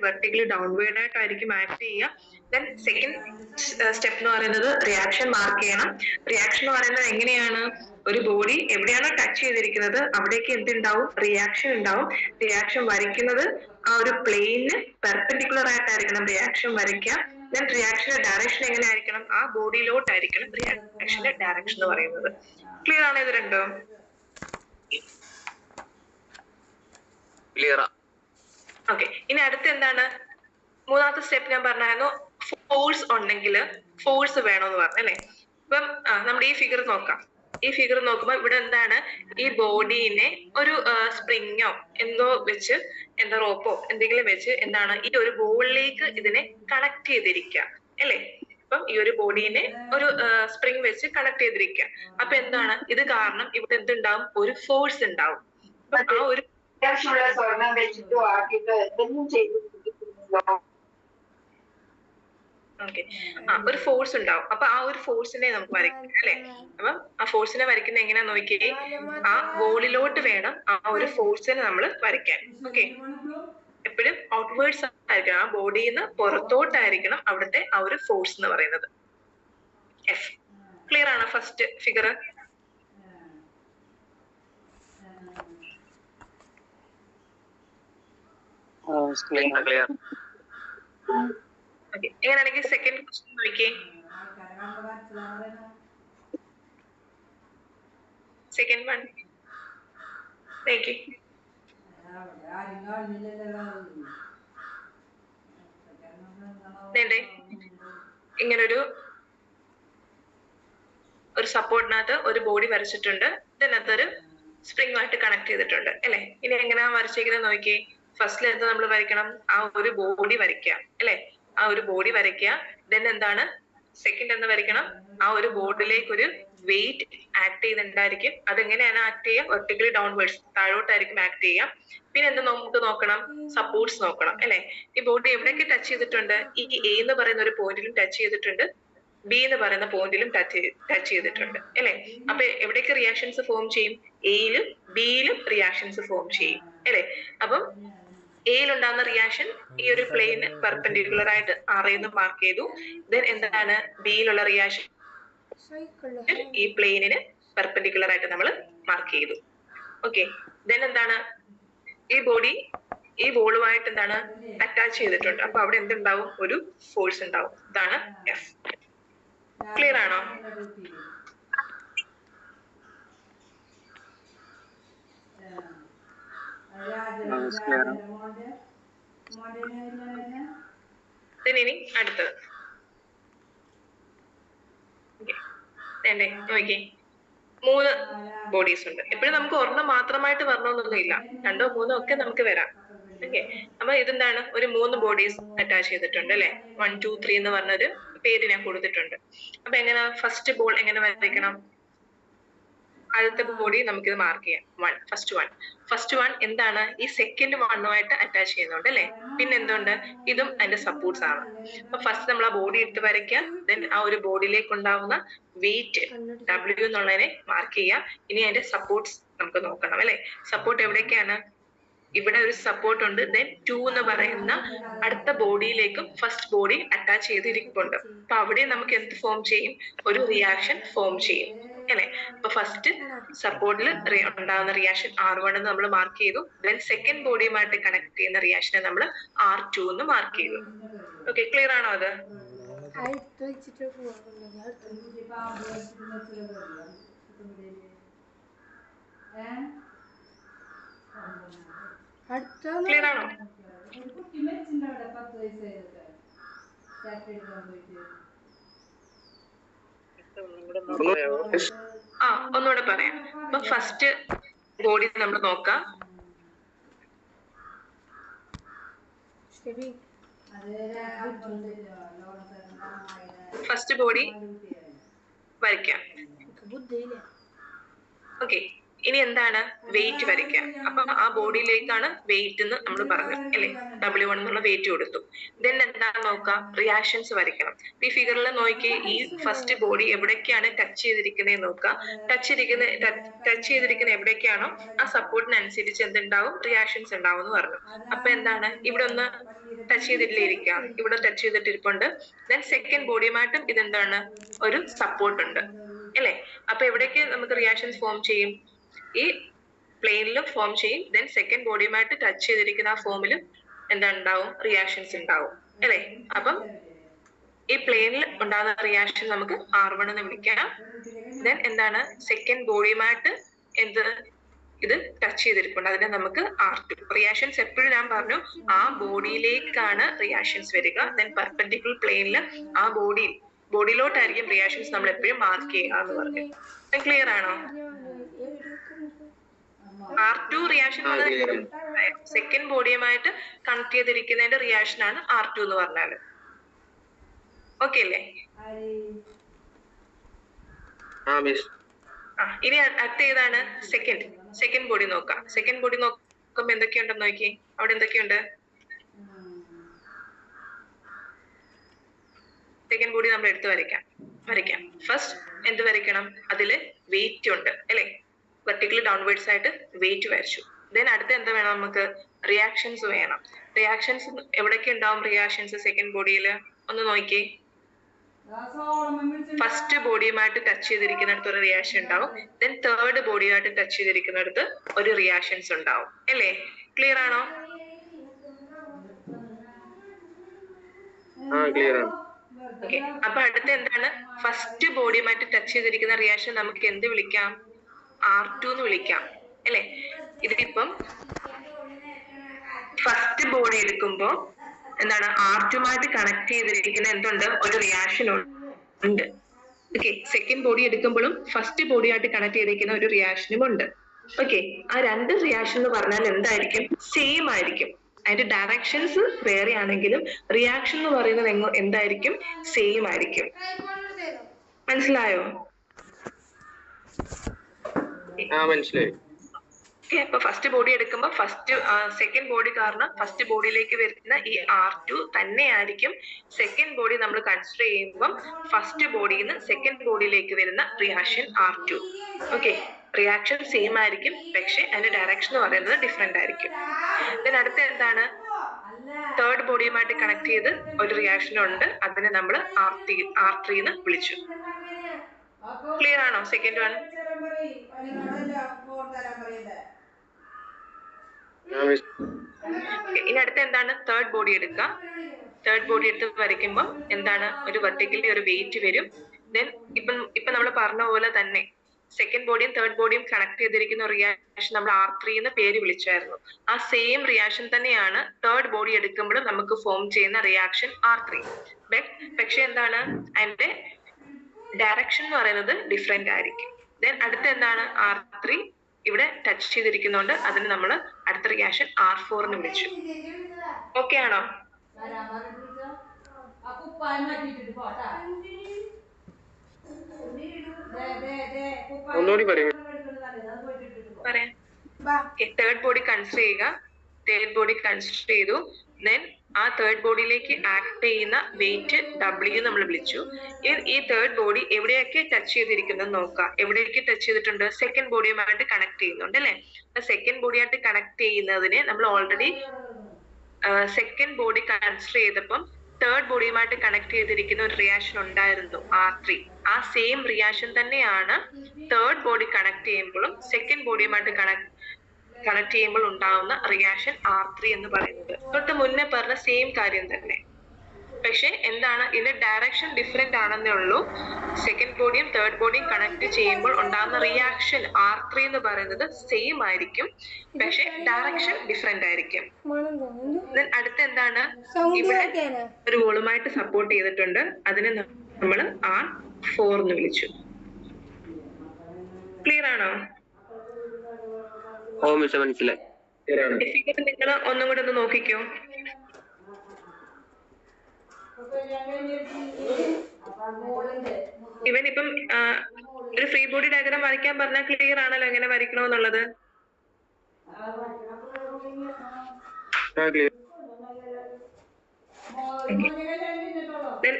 Vertically downward ആയിട്ടായിരിക്കും act ചെയ്യുക. Then second step എന്ന് പറയുന്നത് റിയാക്ഷൻ മാർക്ക് ചെയ്യണം. റിയാക്ഷൻ എന്ന് പറയുന്നത് എങ്ങനെയാണ്, ഒരു ബോഡി എവിടെയാണോ ടച്ച് ചെയ്തിരിക്കുന്നത് അവിടേക്ക് എന്തുണ്ടാവും, റിയാക്ഷൻ ഉണ്ടാവും. റിയാക്ഷൻ വരയ്ക്കുന്നത് ആ ഒരു പ്ലെയിനിന് പെർപെൻഡിക്കുലർ ആയിട്ടായിരിക്കണം റിയാക്ഷൻ വരയ്ക്കുക. ദെൻ റിയാക്ഷന്റെ ഡയറക്ഷൻ എങ്ങനെ ആയിരിക്കണം, ആ ബോഡിയിലോട്ടായിരിക്കണം റിയാക്ഷന്റെ ഡയറക്ഷൻ എന്ന് പറയുന്നത്. ക്ലിയർ ആണ് ഇത് രണ്ടും? ക്ലിയർ. ഓക്കെ, ഇനി അടുത്ത് എന്താണ്, മൂന്നാമത്തെ സ്റ്റെപ്പ് ഞാൻ പറഞ്ഞായിരുന്നു, ഫോഴ്സ് ഉണ്ടെങ്കിൽ ഫോഴ്സ് വേണമെന്ന് പറഞ്ഞു അല്ലെ. ഇപ്പം നമ്മുടെ ഈ ഫിഗർ നോക്കാം. ഈ ഫിഗർ നോക്കുമ്പോൾ ഇവിടെ എന്താണ്, ഈ ബോഡീനെ ഒരു സ്പ്രിങ്ങോ എന്തോ വെച്ച്, എന്താ റോപ്പോ എന്തെങ്കിലും വെച്ച് എന്താണ് ഈ ഒരു ബോളിലേക്ക് ഇതിനെ കണക്ട് ചെയ്തിരിക്കുക അല്ലെ. അപ്പം ഈ ഒരു ബോഡീനെ ഒരു സ്പ്രിങ് വെച്ച് കണക്ട് ചെയ്തിരിക്കുക. അപ്പൊ എന്താണ് ഇത് കാരണം ഇവിടെ എന്തുണ്ടാവും, ഒരു ഫോഴ്സ് ഉണ്ടാവും. ആ ഒരു സ്വർണം വെച്ചിട്ടോ ആക്കിട്ടോ എന്തെങ്കിലും ചെയ്തു ഒരു ഫോഴ്സ് ഉണ്ടാവും. അപ്പൊ ആ ഒരു ഫോഴ്സിനെ നമുക്ക് വരയ്ക്കാം അല്ലെ. അപ്പൊ ആ ഫോഴ്സിനെ വരയ്ക്കുന്ന എങ്ങനെയാ നോക്കിയേ, ആ ബോളിലോട്ട് വേണം ആ ഒരു ഫോഴ്സിനെ നമ്മൾ വരയ്ക്കാൻ. ഓക്കെ, എപ്പോഴും ഔട്ട്വേർഡ്സ് ആയിരിക്കണം, ആ ബോഡിയിൽ നിന്ന് പുറത്തോട്ടായിരിക്കണം അവിടുത്തെ ആ ഒരു ഫോഴ്സ് എന്ന് പറയുന്നത്. എഫ് ക്ലിയർ ആണ് ഫസ്റ്റ് ഫിഗർ? ക്ലിയർ. ഓക്കെ, എങ്ങനെയാണെങ്കിൽ സെക്കൻഡ് ക്വസ്റ്റ്യൻ നോക്കിയേ. സെക്കൻഡ് വൺ നോക്കി. ഇങ്ങനൊരു സപ്പോർട്ടിനകത്ത് ഒരു ബോഡി വരച്ചിട്ടുണ്ട്. ഇതിനകത്തൊരു സ്പ്രിംഗ് ആയിട്ട് കണക്ട് ചെയ്തിട്ടുണ്ട് അല്ലെ. ഇനി എങ്ങനെയാ വരച്ചിരിക്കുന്നത് നോക്കിയേ. ഫസ്റ്റിൽ എന്താ നമ്മൾ വരയ്ക്കണം, ആ ഒരു ബോഡി വരയ്ക്കുക അല്ലെ. ആ ഒരു ബോഡി വരയ്ക്കുക. ദെൻ എന്താണ് സെക്കൻഡ് എന്ന് വരയ്ക്കണം, ആ ഒരു ബോർഡിലേക്ക് ഒരു വെയിറ്റ് ആക്ട് ചെയ്യുന്നുണ്ടായിരിക്കും. അതെങ്ങനെയാണ് ആക്ട് ചെയ്യുക, വെർട്ടിക്കലി ഡൗൺവേർഡ്സ് താഴോട്ടായിരിക്കും ആക്ട് ചെയ്യുക. പിന്നെ എന്താ നമുക്ക് നോക്കണം, സപ്പോർട്ട്സ് നോക്കണം അല്ലെ. ഈ ബോഡി എവിടെയൊക്കെ ടച്ച് ചെയ്തിട്ടുണ്ട്, ഈ എ എന്ന് പറയുന്ന ഒരു പോയിന്റിലും ടച്ച് ചെയ്തിട്ടുണ്ട്, ബി എന്ന് പറയുന്ന പോയിന്റിലും ടച്ച് ചെയ്തിട്ടുണ്ട് അല്ലെ. അപ്പൊ എവിടെയൊക്കെ റിയാക്ഷൻസ് ഫോം ചെയ്യും, എയിലും ബിയിലും റിയാക്ഷൻസ് ഫോം ചെയ്യും അല്ലെ. അപ്പം എയിൽ ഉണ്ടാകുന്ന റിയാക്ഷൻ ഈ ഒരു പ്ലെയിന് പെർപെൻഡിക്കുലർ ആയിട്ട് ആറേന്ന് മാർക്ക് ചെയ്തു. ദെൻ എന്താണ് ബിയിലുള്ള റിയാക്ഷൻ ഈ പ്ലെയിനിന് പെർപെൻഡിക്കുലർ ആയിട്ട് നമ്മൾ മാർക്ക് ചെയ്തു. ഓക്കെ, ദെൻ എന്താണ് ഈ ബോഡി ഈ ബോളുമായിട്ട് എന്താണ് അറ്റാച്ച് ചെയ്തിട്ടുണ്ട്. അപ്പൊ അവിടെ എന്തുണ്ടാവും, ഒരു ഫോഴ്സ് ഉണ്ടാവും. ഇതാണ് എഫ്. ക്ലിയർ ആണോ? ഇനി അടുത്തത് നോക്കിയേ, 3 ബോഡീസ് ഉണ്ട്. എപ്പോഴും നമുക്ക് ഒരെണ്ണം മാത്രമായിട്ട് വരണമെന്നൊന്നുമില്ല, 2ഓ 3ഓ ഒക്കെ നമുക്ക് വരാം. ഓക്കെ, അപ്പൊ ഇതെന്താണ്, ഒരു 3 ബോഡീസ് അറ്റാച്ച് ചെയ്തിട്ടുണ്ട് അല്ലെ. 1 2 3 എന്ന് പറഞ്ഞൊരു പേര് ഞാൻ കൊടുത്തിട്ടുണ്ട്. അപ്പൊ എങ്ങനെ ഫസ്റ്റ് ബോൾ എങ്ങനെ വരയ്ക്കണം, ആദ്യത്തെ ബോഡി നമുക്കിത് മാർക്ക് ചെയ്യാം. ഫസ്റ്റ് വൺ എന്താണ്, ഈ സെക്കൻഡ് വണ്ണുമായിട്ട് അറ്റാച്ച് ചെയ്യുന്നുണ്ട് അല്ലെ. പിന്നെ എന്തുണ്ട്, ഇതും അതിന്റെ സപ്പോർട്ട്സ് ആണ്. അപ്പൊ ഫസ്റ്റ് നമ്മൾ ആ ബോഡി എടുത്ത് വരയ്ക്കുക. ദെൻ ആ ഒരു ബോഡിയിലേക്ക് ഉണ്ടാവുന്ന വെയിറ്റ് W എന്നുള്ളതിനെ മാർക്ക് ചെയ്യുക. ഇനി അതിന്റെ സപ്പോർട്ട്സ് നമുക്ക് നോക്കണം അല്ലെ. സപ്പോർട്ട് എവിടേക്കാണ്, ഇവിടെ ഒരു സപ്പോർട്ട് ഉണ്ട്. ദെൻ 2 എന്ന് പറയുന്ന അടുത്ത ബോഡിയിലേക്കും ഫസ്റ്റ് ബോഡി അറ്റാച്ച് ചെയ്തിരിക്കുന്നുണ്ട്. അപ്പൊ അവിടെ നമുക്ക് എന്ത് ഫോം ചെയ്യും, ഒരു റിയാക്ഷൻ ഫോം ചെയ്യും അല്ലെ. അപ്പൊ ഫസ്റ്റ് സപ്പോർട്ടിൽ ഉണ്ടാകുന്ന റിയാക്ഷൻ R1 എന്ന് നമ്മൾ മാർക്ക് ചെയ്തു. ദെൻ സെക്കൻഡ് ബോഡിയുമായിട്ട് കണക്ട് ചെയ്യുന്ന റിയാക്ഷനെ നമ്മൾ R2 എന്ന് മാർക്ക് ചെയ്തു. ഓക്കെ, ക്ലിയർ ആണോ അത്? ക്ലിയർ ആണോ? ഒന്നുകൂടെ പറയാം. അപ്പൊ ഫസ്റ്റ് ബോഡി നമ്മൾ നോക്കാം. ഫസ്റ്റ് ബോഡി വരയ്ക്കാം. ഓക്കെ, ഇനി എന്താണ് വെയിറ്റ് വരയ്ക്കുക. അപ്പൊ ആ ബോഡിയിലേക്കാണ് വെയിറ്റ് എന്ന് നമ്മൾ പറഞ്ഞു അല്ലെ. W1 എന്നുള്ള വെയിറ്റ് കൊടുത്തു. ദെൻ എന്താണ് നോക്കുക, റിയാക്ഷൻസ് വരയ്ക്കണം. ഈ ഫിഗറിൽ നോക്കി ഈ ഫസ്റ്റ് ബോഡി എവിടേക്കാണ് ടച്ച് ചെയ്തിരിക്കുന്നത് നോക്കുക. ടച്ച് ചെയ്തിരിക്കുന്ന എവിടേക്കാണോ ആ സപ്പോർട്ടിനനുസരിച്ച് എന്തുണ്ടാവും, റിയാക്ഷൻസ് ഉണ്ടാവും എന്ന് പറഞ്ഞു. അപ്പൊ എന്താണ്, ഇവിടെ ഒന്ന് ടച്ച് ചെയ്തിട്ടിരിക്കുക, ഇവിടെ ടച്ച് ചെയ്തിട്ടിരിപ്പുണ്ട്. ദെൻ സെക്കൻഡ് ബോഡിയുമായിട്ടും ഇതെന്താണ്, ഒരു സപ്പോർട്ട് ഉണ്ട് അല്ലെ. അപ്പൊ എവിടേക്ക് നമുക്ക് റിയാക്ഷൻസ് ഫോം ചെയ്യും, ഈ പ്ലെയിനിലും ഫോം ചെയ്യും. ദെൻ സെക്കൻഡ് ബോഡിയുമായിട്ട് ടച്ച് ചെയ്തിരിക്കുന്ന ആ ഫോമിലും എന്താണ് ഉണ്ടാവും, റിയാക്ഷൻസ് ഉണ്ടാവും അല്ലെ. അപ്പം ഈ പ്ലെയിനിൽ ഉണ്ടാകുന്ന റിയാക്ഷൻ നമുക്ക് R1 എന്ന് വിളിക്കാം. ദെൻ എന്താണ്, സെക്കൻഡ് ബോഡിയുമായിട്ട് ഇത് ടച്ച് ചെയ്തിരിപ്പുണ്ട്, അതിനെ നമുക്ക് R2. റിയാക്ഷൻസ് എപ്പോഴും ഞാൻ പറഞ്ഞു ആ ബോഡിയിലേക്കാണ് റിയാക്ഷൻസ് വരിക. ദെൻ പെർപെൻഡിക്കുലർ പ്ലെയിനിൽ ആ ബോഡിയിലോട്ടായിരിക്കും റിയാക്ഷൻസ് നമ്മൾ എപ്പോഴും മാർക്ക് ചെയ്യുക എന്ന് പറഞ്ഞു. ക്ലിയർ ആണോ? R2 റിയാക്ഷൻ സെക്കൻഡ് ബോഡിയുമായിട്ട് കണക്ട് ചെയ്തിരിക്കുന്നതിന്റെ റിയാക്ഷൻ ആണ് R2 എന്ന് പറഞ്ഞാല്. ഓക്കെ അല്ലേ? ഇനി അടുത്ത ഏതാണ്, സെക്കൻഡ് ബോഡി നോക്കാം. സെക്കൻഡ് ബോഡി നോക്കുമ്പോ എന്തൊക്കെയുണ്ടെന്ന് നോക്കി. അവിടെ എന്തൊക്കെയുണ്ട്, സെക്കൻഡ് ബോഡി നമ്മൾ എടുത്ത് വരയ്ക്കാം. ഫസ്റ്റ് എന്ത് വരയ്ക്കണം, അതില് വെയിറ്റ് ഉണ്ട് അല്ലെ. വെർട്ടിക്കലി ഡൗൺവേർഡ്സ് ആയിട്ട് വെയിറ്റ് വരച്ചു. ദെൻ അടുത്ത എന്താ വേണം, നമുക്ക് റിയാക്ഷൻസ് വേണം. റിയാക്ഷൻസ് എവിടേക്ക് ഉണ്ടാവും, റിയാക്ഷൻസ് സെക്കൻഡ് ബോഡിയിൽ ഒന്ന് നോക്കി. ഫസ്റ്റ് ബോഡിയുമായിട്ട് ടച്ച് ചെയ്തിരിക്കുന്നിടത്ത് ഒരു റിയാക്ഷൻ ഉണ്ടാവും. ദെൻ തേർഡ് ബോഡിയുമായിട്ട് ടച്ച് ചെയ്തിരിക്കുന്നിടത്ത് ഒരു റിയാക്ഷൻസ് ഉണ്ടാവും അല്ലേ. ക്ലിയർ ആണോ? ഓക്കെ. അപ്പൊ അടുത്ത എന്താണ്, ഫസ്റ്റ് ബോഡിയുമായിട്ട് ടച്ച് ചെയ്തിരിക്കുന്ന റിയാക്ഷൻ നമുക്ക് എന്ത് വിളിക്കാം, R2 എന്ന് വിളിക്കാം അല്ലെ. ഇതിപ്പം ഫസ്റ്റ് ബോഡി എടുക്കുമ്പോ എന്താണ്, R2മായിട്ട് കണക്ട് ചെയ്തിരിക്കുന്ന എന്തുണ്ട്, ഒരു റിയാക്ഷൻ ഉണ്ട്. ഓക്കെ. സെക്കൻഡ് ബോഡി എടുക്കുമ്പോഴും ഫസ്റ്റ് ബോഡിയായിട്ട് കണക്ട് ചെയ്തിരിക്കുന്ന ഒരു റിയാക്ഷനും ഉണ്ട്. ഓക്കെ. ആ രണ്ട് റിയാക്ഷൻ എന്ന് പറഞ്ഞാൽ എന്തായിരിക്കും, സെയിം ആയിരിക്കും. അതിന്റെ ഡയറക്ഷൻസ് വേറെ ആണെങ്കിലും റിയാക്ഷൻ എന്ന് പറയുന്നത് എന്തായിരിക്കും, സെയിം ആയിരിക്കും. മനസ്സിലായോ? മനസ്സിലായി. അപ്പൊ ഫസ്റ്റ് ബോഡി എടുക്കുമ്പോൾ സെക്കൻഡ് ബോഡി കാരണം ഫസ്റ്റ് ബോഡിയിലേക്ക് വരുന്ന ഈ R2 തന്നെയായിരിക്കും സെക്കൻഡ് ബോഡി നമ്മൾ കൺസിഡർ ചെയ്യുമ്പോൾ ഫസ്റ്റ് ബോഡിയിൽ നിന്ന് സെക്കൻഡ് ബോഡിയിലേക്ക് വരുന്ന reaction R2. Okay. Reaction same ആയിരിക്കും, പക്ഷെ അതിന്റെ ഡയറക്ഷൻ എന്ന് പറയുന്നത് ഡിഫറെന്റ് ആയിരിക്കും. then അടുത്ത എന്താണ്, തേർഡ് ബോഡിയുമായിട്ട് കണക്ട് ചെയ്ത് ഒരു റിയാക്ഷൻ ഉണ്ട്, അതിനെ നമ്മൾ R3 എന്ന് വിളിച്ചു. ക്ലിയർ ആണോ? Second one. ഇനി അടുത്ത എന്താണ്, തേർഡ് ബോഡി എടുക്കുക. തേർഡ് ബോഡി എടുത്ത് വരയ്ക്കുമ്പോൾ എന്താണ്, ഒരു വെർട്ടിക്കലി ഒരു വെയിറ്റ് വരും. ദെൻ ഇപ്പൊ നമ്മൾ പറഞ്ഞ പോലെ തന്നെ സെക്കൻഡ് ബോഡിയും തേർഡ് ബോഡിയും കണക്ട് ചെയ്തിരിക്കുന്ന റിയാക്ഷൻ നമ്മൾ R3 എന്ന് പേര് വിളിച്ചായിരുന്നു. ആ സെയിം റിയാക്ഷൻ തന്നെയാണ് തേർഡ് ബോഡി എടുക്കുമ്പോൾ നമുക്ക് ഫോം ചെയ്യുന്ന റിയാക്ഷൻ R3. പക്ഷെ എന്താണ്, അതിന്റെ ഡയറക്ഷൻ എന്ന് പറയുന്നത് ഡിഫറെന്റ് ആയിരിക്കും. ദെൻ അടുത്ത എന്താണ്, R3 ഇവിടെ ടച്ച് ചെയ്തിരിക്കുന്നതുകൊണ്ട് അതിന് നമ്മൾ അടുത്ത റിയാക്ഷൻ R4 എന്ന് വിളിച്ചു. ഓക്കെ ആണോ? പറയാം. തേർഡ് ബോഡി കൺസിഡർ ചെയ്യുക. തേർഡ് ബോഡി കൺസിഡർ ചെയ്തു. ദെൻ ആ തേർഡ് ബോഡിയിലേക്ക് ആക്ട് ചെയ്യുന്ന വെയിറ്റ് W നമ്മൾ വിളിച്ചു. ഈ തേർഡ് ബോഡി എവിടെയൊക്കെ ടച്ച് ചെയ്തിരിക്കുന്നത് നോക്കാം. എവിടെയൊക്കെ ടച്ച് ചെയ്തിട്ടുണ്ട്, സെക്കൻഡ് ബോഡിയുമായിട്ട് കണക്ട് ചെയ്യുന്നുണ്ട് അല്ലെ. സെക്കൻഡ് ബോഡിയായിട്ട് കണക്ട് ചെയ്യുന്നതിനെ നമ്മൾ ഓൾറെഡി സെക്കൻഡ് ബോഡി കൺസിഡർ ചെയ്തപ്പം തേർഡ് ബോഡിയുമായിട്ട് കണക്ട് ചെയ്തിരിക്കുന്ന ഒരു റിയാക്ഷൻ ഉണ്ടായിരുന്നു R3. ആ സെയിം റിയാക്ഷൻ തന്നെയാണ് തേർഡ് ബോഡി കണക്ട് ചെയ്യുമ്പോഴും സെക്കൻഡ് ബോഡിയുമായിട്ട് കണക്ട് ചെയ്യുമ്പോൾ ഉണ്ടാവുന്ന റിയാക്ഷൻ R3 എന്ന് പറയുന്നത്. തൊട്ട് മുന്നേ പറഞ്ഞ സെയിം കാര്യം തന്നെ, പക്ഷെ എന്താണ്, ഇതിന്റെ ഡയറക്ഷൻ ഡിഫറെന്റ് ആണെന്നേ ഉള്ളൂ. സെക്കൻഡ് ബോഡിയും തേർഡ് ബോഡിയും കണക്ട് ചെയ്യുമ്പോൾ ഉണ്ടാകുന്ന റിയാക്ഷൻ R3 എന്ന് പറയുന്നത് സെയിം ആയിരിക്കും, പക്ഷെ ഡയറക്ഷൻ ഡിഫറെന്റ് ആയിരിക്കും. അടുത്ത എന്താണ്, ഇവിടെ ഒരു വോളുമായിട്ട് സപ്പോർട്ട് ചെയ്തിട്ടുണ്ട്, അതിനെ നമ്മൾ R4 എന്ന് വിളിച്ചു. ക്ലിയർ ആണോ? മനസ്സിലായി. നിങ്ങൾ ഒന്നും കൂടെ ഒന്ന് നോക്കിക്കോ. ഇവനിപ്പം ഒരു ഫ്രീ ബോഡി ഡയഗ്രാം വരയ്ക്കാൻ പറഞ്ഞാൽ ക്ലിയർ ആണല്ലോ എങ്ങനെ വരയ്ക്കണമെന്നുള്ളത്.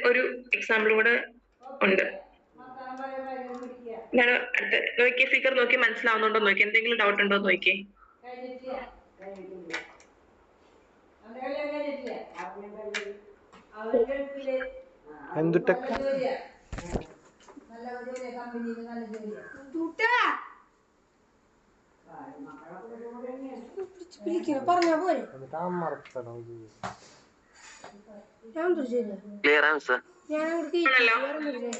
ഒരു എക്സാമ്പിൾ കൂടെ ഉണ്ട്. ഞാൻ നോക്കിയ ഫിഗർ നോക്കി മനസ്സിലാവുന്നുണ്ടോ നോക്കി, എന്തെങ്കിലും ഡൗട്ട് ഉണ്ടോ നോക്കി. പറഞ്ഞ പോലെ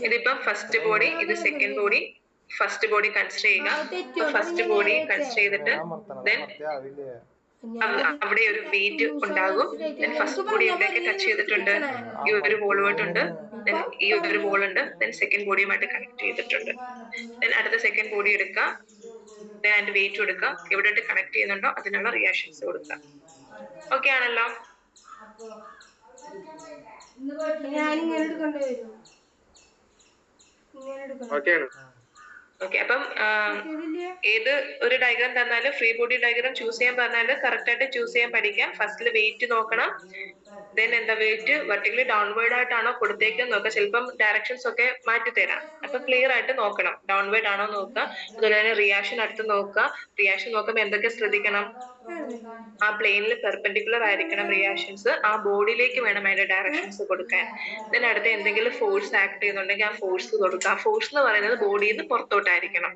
ഇതിപ്പോ ഫസ്റ്റ് ബോഡി, ഇത് second body. First body consider ചെയ്യുക. ഫസ്റ്റ് ബോഡി കൺസിഡർ ചെയ്തിട്ട് ദെൻ അവിടെ ഒരു വെയിറ്റ് ഉണ്ടാകും. ദെൻ ഫസ്റ്റ് ബോഡി എവിടെയൊക്കെ ടച്ച് ചെയ്തിട്ടുണ്ട്? ഈ ഒരു ബോളുമായിട്ടുണ്ട്, ദെൻ ഈ ഒരു ബോൾ ഉണ്ട്, ദെൻ സെക്കൻഡ് ബോഡിയുമായിട്ട് കണക്ട് ചെയ്തിട്ടുണ്ട്. ദെൻ അടുത്ത സെക്കൻഡ് ബോഡി എടുക്കുക, ദെൻ അതിന്റെ വെയിറ്റ് കൊടുക്കുക, എവിടെയായിട്ട് കണക്ട് ചെയ്യുന്നുണ്ടോ അതിനുള്ള റിയാക്ഷൻസ് കൊടുക്കുക. ഓക്കെ ആണല്ലോ? ഓക്കെ. അപ്പം ഏത് ഒരു ഡയഗ്രാം തന്നാലും ഫ്രീ ബോഡി ഡയഗ്രാം ചൂസ് ചെയ്യാൻ പറഞ്ഞാല് കറക്റ്റ് ആയിട്ട് ചൂസ് ചെയ്യാൻ പഠിക്കാം. ഫസ്റ്റില് വെയിറ്റ് നോക്കണം, ദെൻ എന്താ വെയിറ്റ് വെർട്ടിക്കലി ഡൗൺവേർഡ് ആയിട്ടാണോ കൊടുത്തേക്കെന്ന് നോക്കുക. ചിലപ്പം ഡയറക്ഷൻസ് ഒക്കെ മാറ്റി തരാം. അപ്പൊ ക്ലിയർ ആയിട്ട് നോക്കണം, ഡൗൺവേർഡ് ആണോ നോക്കുക. അതുപോലെ തന്നെ റിയാക്ഷൻ അടുത്ത് നോക്കുക. റിയാക്ഷൻ നോക്കുമ്പോൾ എന്തൊക്കെ ശ്രദ്ധിക്കണം? ആ പ്ലെയിനിൽ പെർപെൻഡിക്കുലർ ആയിരിക്കണം റിയാക്ഷൻസ്. ആ ബോഡിയിലേക്ക് വേണം അതിന്റെ ഡയറക്ഷൻസ് കൊടുക്കാൻ. ദെൻ അടുത്ത് എന്തെങ്കിലും ഫോഴ്സ് ആക്ട് ചെയ്യുന്നുണ്ടെങ്കിൽ ആ ഫോഴ്സ് കൊടുക്കുക. ആ ഫോഴ്സ് എന്ന് പറയുന്നത് ബോഡിയിൽ നിന്ന് പുറത്തോട്ടായിരിക്കണം.